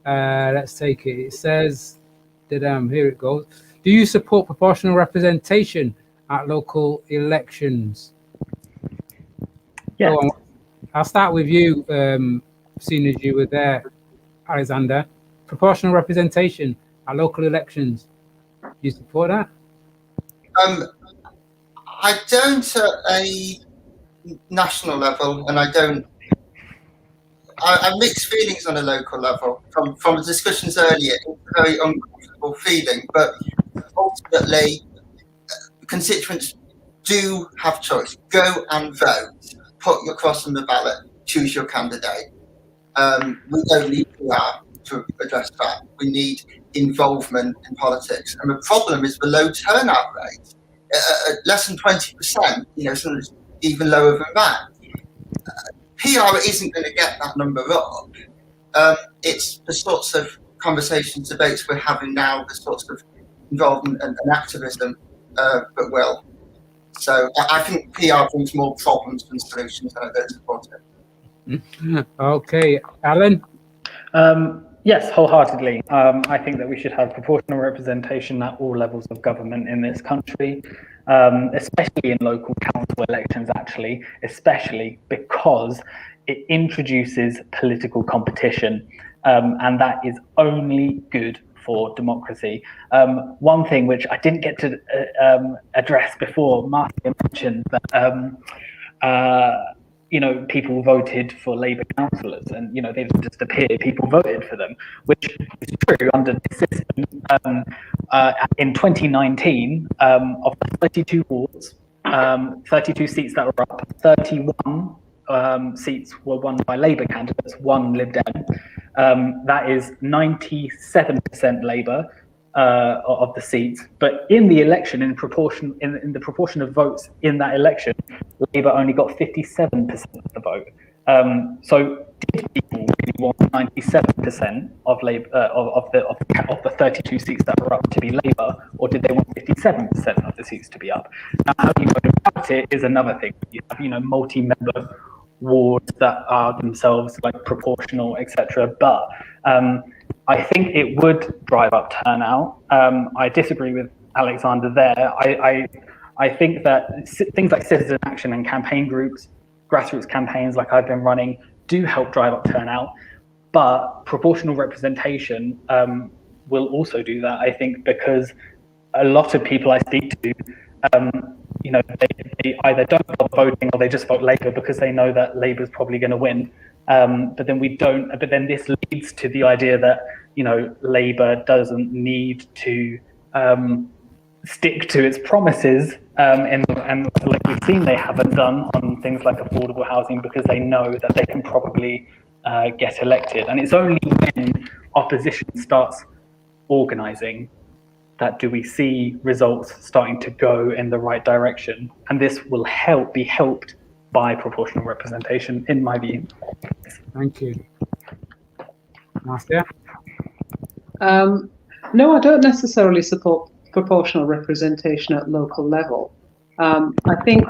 Let's take it. It says, here it goes. Do you support proportional representation at local elections? Yeah. So I'll start with you, seeing as you were there, Alexander. Proportional representation at local elections. Do you support that? I don't at a national level, and I don't. I have mixed feelings on a local level. From the discussions earlier, it's a very uncomfortable feeling. But ultimately, constituents do have choice. Go and vote. Put your cross on the ballot. Choose your candidate. We don't need PR to address that. We need involvement in politics. And the problem is the low turnout rate. Less than 20%, sometimes even lower than that. PR isn't going to get that number up. It's the sorts of conversations, debates we're having now, the sorts of involvement and activism that will. So I think PR brings more problems than solutions, and I don't support it. Okay, Alan? Yes, wholeheartedly. I think that we should have proportional representation at all levels of government in this country, especially in local council elections, actually, especially because it introduces political competition, and that is only good for democracy. One thing which I didn't get to address before, Marcia mentioned that people voted for Labour councillors, and they didn't just appear. People voted for them, which is true under the system. In 2019, of the 32 wards, 32 seats that were up, 31 seats were won by Labour candidates, 1 Lib Dem. That is 97% Labour of the seats, but in the election, in the proportion of votes in that election, Labour only got 57% of the vote. So did people really want 97% of Labour of the 32 seats that were up to be Labour, or did they want 57% of the seats to be up? Now, how you vote about it is another thing. You have multi-member wards that are themselves like proportional, etc. But I think it would drive up turnout. I disagree with Alexander there. I think that things like citizen action and campaign groups, grassroots campaigns like I've been running, do help drive up turnout. But proportional representation will also do that, I think, because a lot of people I speak to, they either don't bother voting or they just vote Labour because they know that Labour's probably going to win. But then this leads to the idea that Labour doesn't need to stick to its promises, and like we've seen, they haven't done on things like affordable housing because they know that they can probably get elected. And it's only when opposition starts organising that do we see results starting to go in the right direction, and this will be helped by proportional representation, in my view. Thank you. Marcia? No, I don't necessarily support proportional representation at local level. I think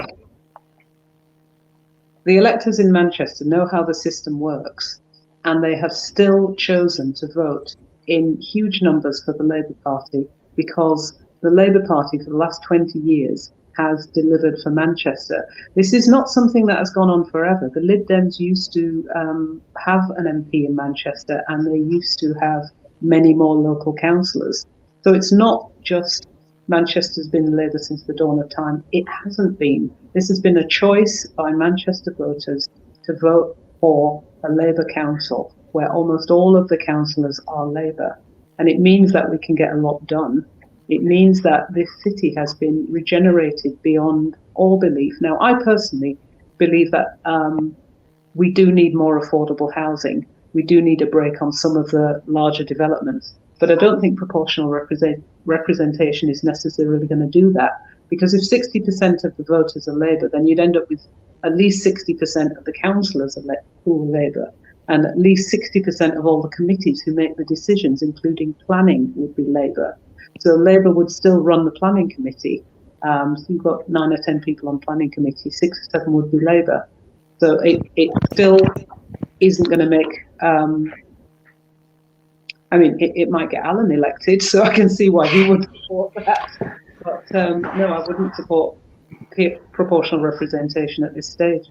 the electors in Manchester know how the system works, and they have still chosen to vote in huge numbers for the Labour Party because the Labour Party for the last 20 years has delivered for Manchester. This is not something that has gone on forever. The Lib Dems used to have an MP in Manchester, and they used to have many more local councillors. So it's not just Manchester's been Labour since the dawn of time. It hasn't been. This has been a choice by Manchester voters to vote for a Labour council where almost all of the councillors are Labour. And it means that we can get a lot done. It means that this city has been regenerated beyond all belief. Now, I personally believe that we do need more affordable housing. We do need a break on some of the larger developments. But I don't think proportional representation is necessarily going to do that, because if 60% of the voters are Labour, then you'd end up with at least 60% of the councillors who are Labour, and at least 60% of all the committees who make the decisions, including planning, would be Labour. So Labour would still run the planning committee. So you've got 9 or 10 people on planning committee, 6 or 7 would be Labour. So it still isn't going to make, it might get Alan elected, so I can see why he would support that. But no, I wouldn't support proportional representation at this stage.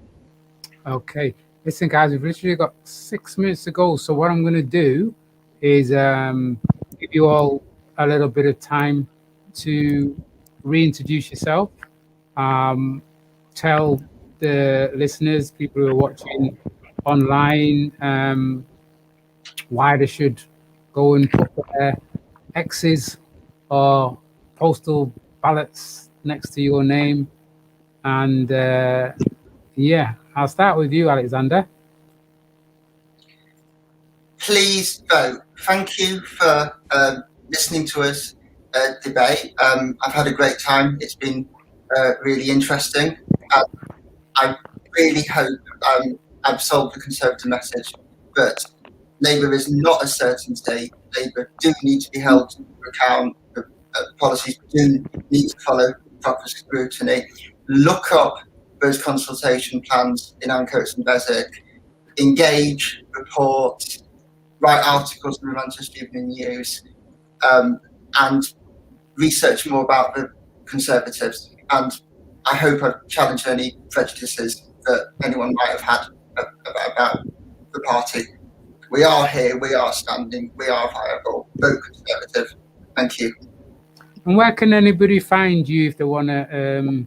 Okay. Listen, guys, we've literally got 6 minutes to go. So what I'm going to do is give you all a little bit of time to reintroduce yourself. Tell the listeners, people who are watching online, why they should go and put their X's or postal ballots next to your name. And yeah, I'll start with you, Alexander. Please vote. Thank you for listening to us debate. I've had a great time. It's been really interesting. I really hope I've sold the Conservative message, but Labour is not a certainty. Labour do need to be held to account. The policies do need to follow proper scrutiny. Look up those consultation plans in Ancoats and Beswick. Engage, report, write articles in the Manchester Evening News, and research more about the Conservatives. And I hope I've challenged any prejudices that anyone might have had about the party. We are here, we are standing, we are viable. Vote Conservative. Thank you. And where can anybody find you if they want to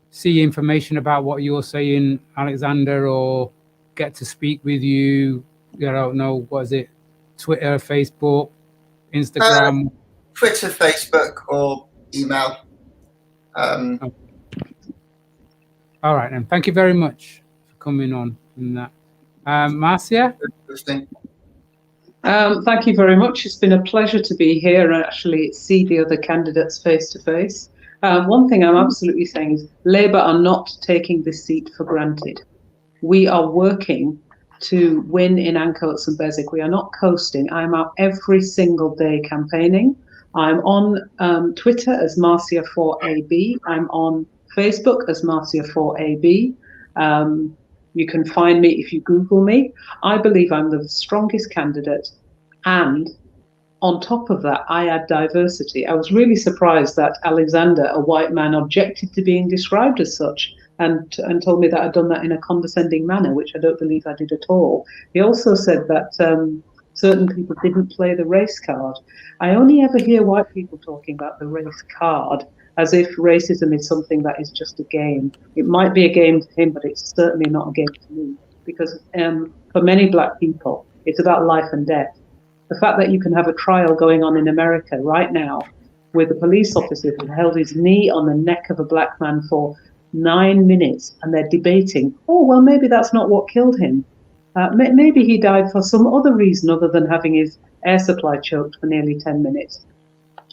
see information about what you're saying, Alexander, or get to speak with you? I don't know, what is it? Twitter, Facebook, Instagram? Twitter, Facebook, or email. Okay. All right, then. Thank you very much for coming on in that. Marcia? Thank you very much. It's been a pleasure to be here and actually see the other candidates face to face. One thing I'm absolutely saying is Labour are not taking this seat for granted. We are working to win in Ancoats and Beswick. We are not coasting. I'm out every single day campaigning. I'm on Twitter as Marcia4AB. I'm on Facebook as Marcia4AB. You can find me if you Google me. I believe I'm the strongest candidate, and on top of that, I add diversity. I was really surprised that Alexander, a white man, objected to being described as such and told me that I'd done that in a condescending manner, which I don't believe I did at all. He also said that certain people didn't play the race card. I only ever hear white people talking about the race card as if racism is something that is just a game. It might be a game to him, but it's certainly not a game to me, because for many black people, it's about life and death. The fact that you can have a trial going on in America right now with a police officer who held his knee on the neck of a black man for 9 minutes, and they're debating, oh, well, maybe that's not what killed him. Maybe he died for some other reason other than having his air supply choked for nearly 10 minutes.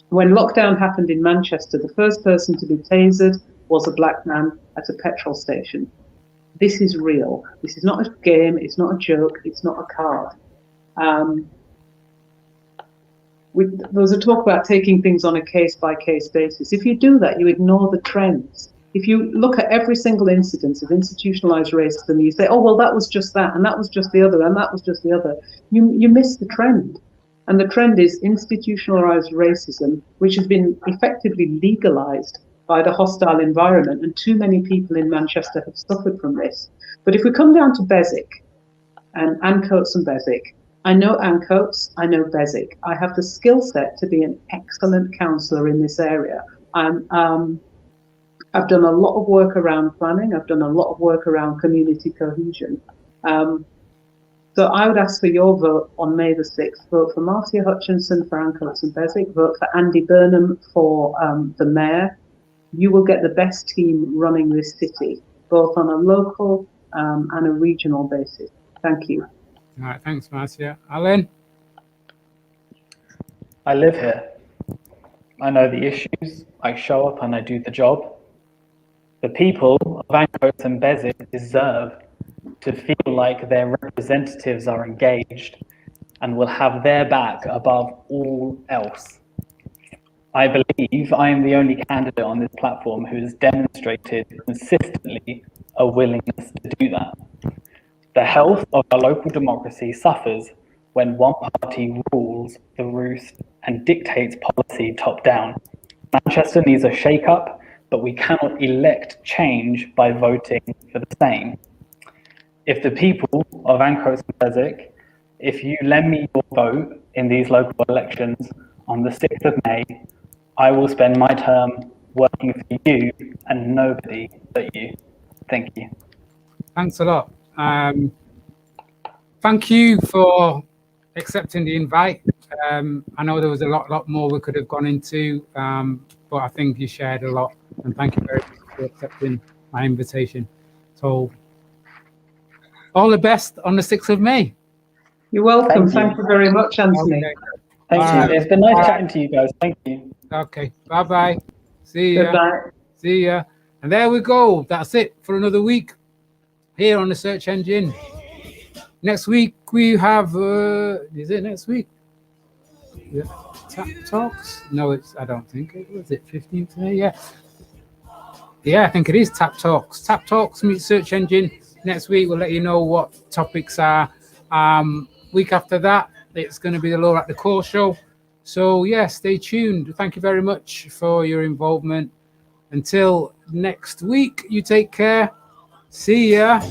When lockdown happened in Manchester, the first person to be tasered was a black man at a petrol station. This is real. This is not a game. It's not a joke. It's not a card. There was a talk about taking things on a case-by-case basis. If you do that, you ignore the trends. If you look at every single incidence of institutionalized racism, you say, oh, well, that was just that, and that was just the other, and that was just the other. You miss the trend. And the trend is institutionalized racism, which has been effectively legalized by the hostile environment, and too many people in Manchester have suffered from this. But if we come down to Beswick and Ancoats and Beswick, I know Ancoats, I know Beswick. I have the skill set to be an excellent councillor in this area. I've done a lot of work around planning. I've done a lot of work around community cohesion. So I would ask for your vote on May the 6th. Vote for Marcia Hutchinson for Ancoats and Beswick. Vote for Andy Burnham for the mayor. You will get the best team running this city, both on a local and a regional basis. Thank you. All right, thanks, Marcia. Alan? I live here. I know the issues, I show up and I do the job. The people of Ancoats and Beswick deserve to feel like their representatives are engaged and will have their back above all else. I believe I am the only candidate on this platform who has demonstrated consistently a willingness to do that. The health of our local democracy suffers when one party rules the roost and dictates policy top down. Manchester needs a shake-up, but we cannot elect change by voting for the same. If the people of Ancoats and Beswick, if you lend me your vote in these local elections on the 6th of May, I will spend my term working for you and nobody but you. Thank you. Thanks a lot. Thank you for accepting the invite. I know there was a lot more we could have gone into, but I think you shared a lot, and thank you very much for accepting my invitation. So all the best on the 6th of May. You're welcome. Thank you very much, Anthony. Okay. Thank you. It's been nice chatting to you guys. Thank you. Okay. Bye-bye. See ya. Goodbye. See ya. And there we go. That's it for another week here on the search engine. Next week we have, is it next week? Yeah. Tap Talks? No, I don't think it was. It 15th today? Yeah. Yeah, I think it is Tap Talks. Tap Talks meet search engine. Next week we'll let you know what topics are. Week after that, it's going to be the Law at the Core show. So yeah, stay tuned. Thank you very much for your involvement. Until next week, you take care. See ya.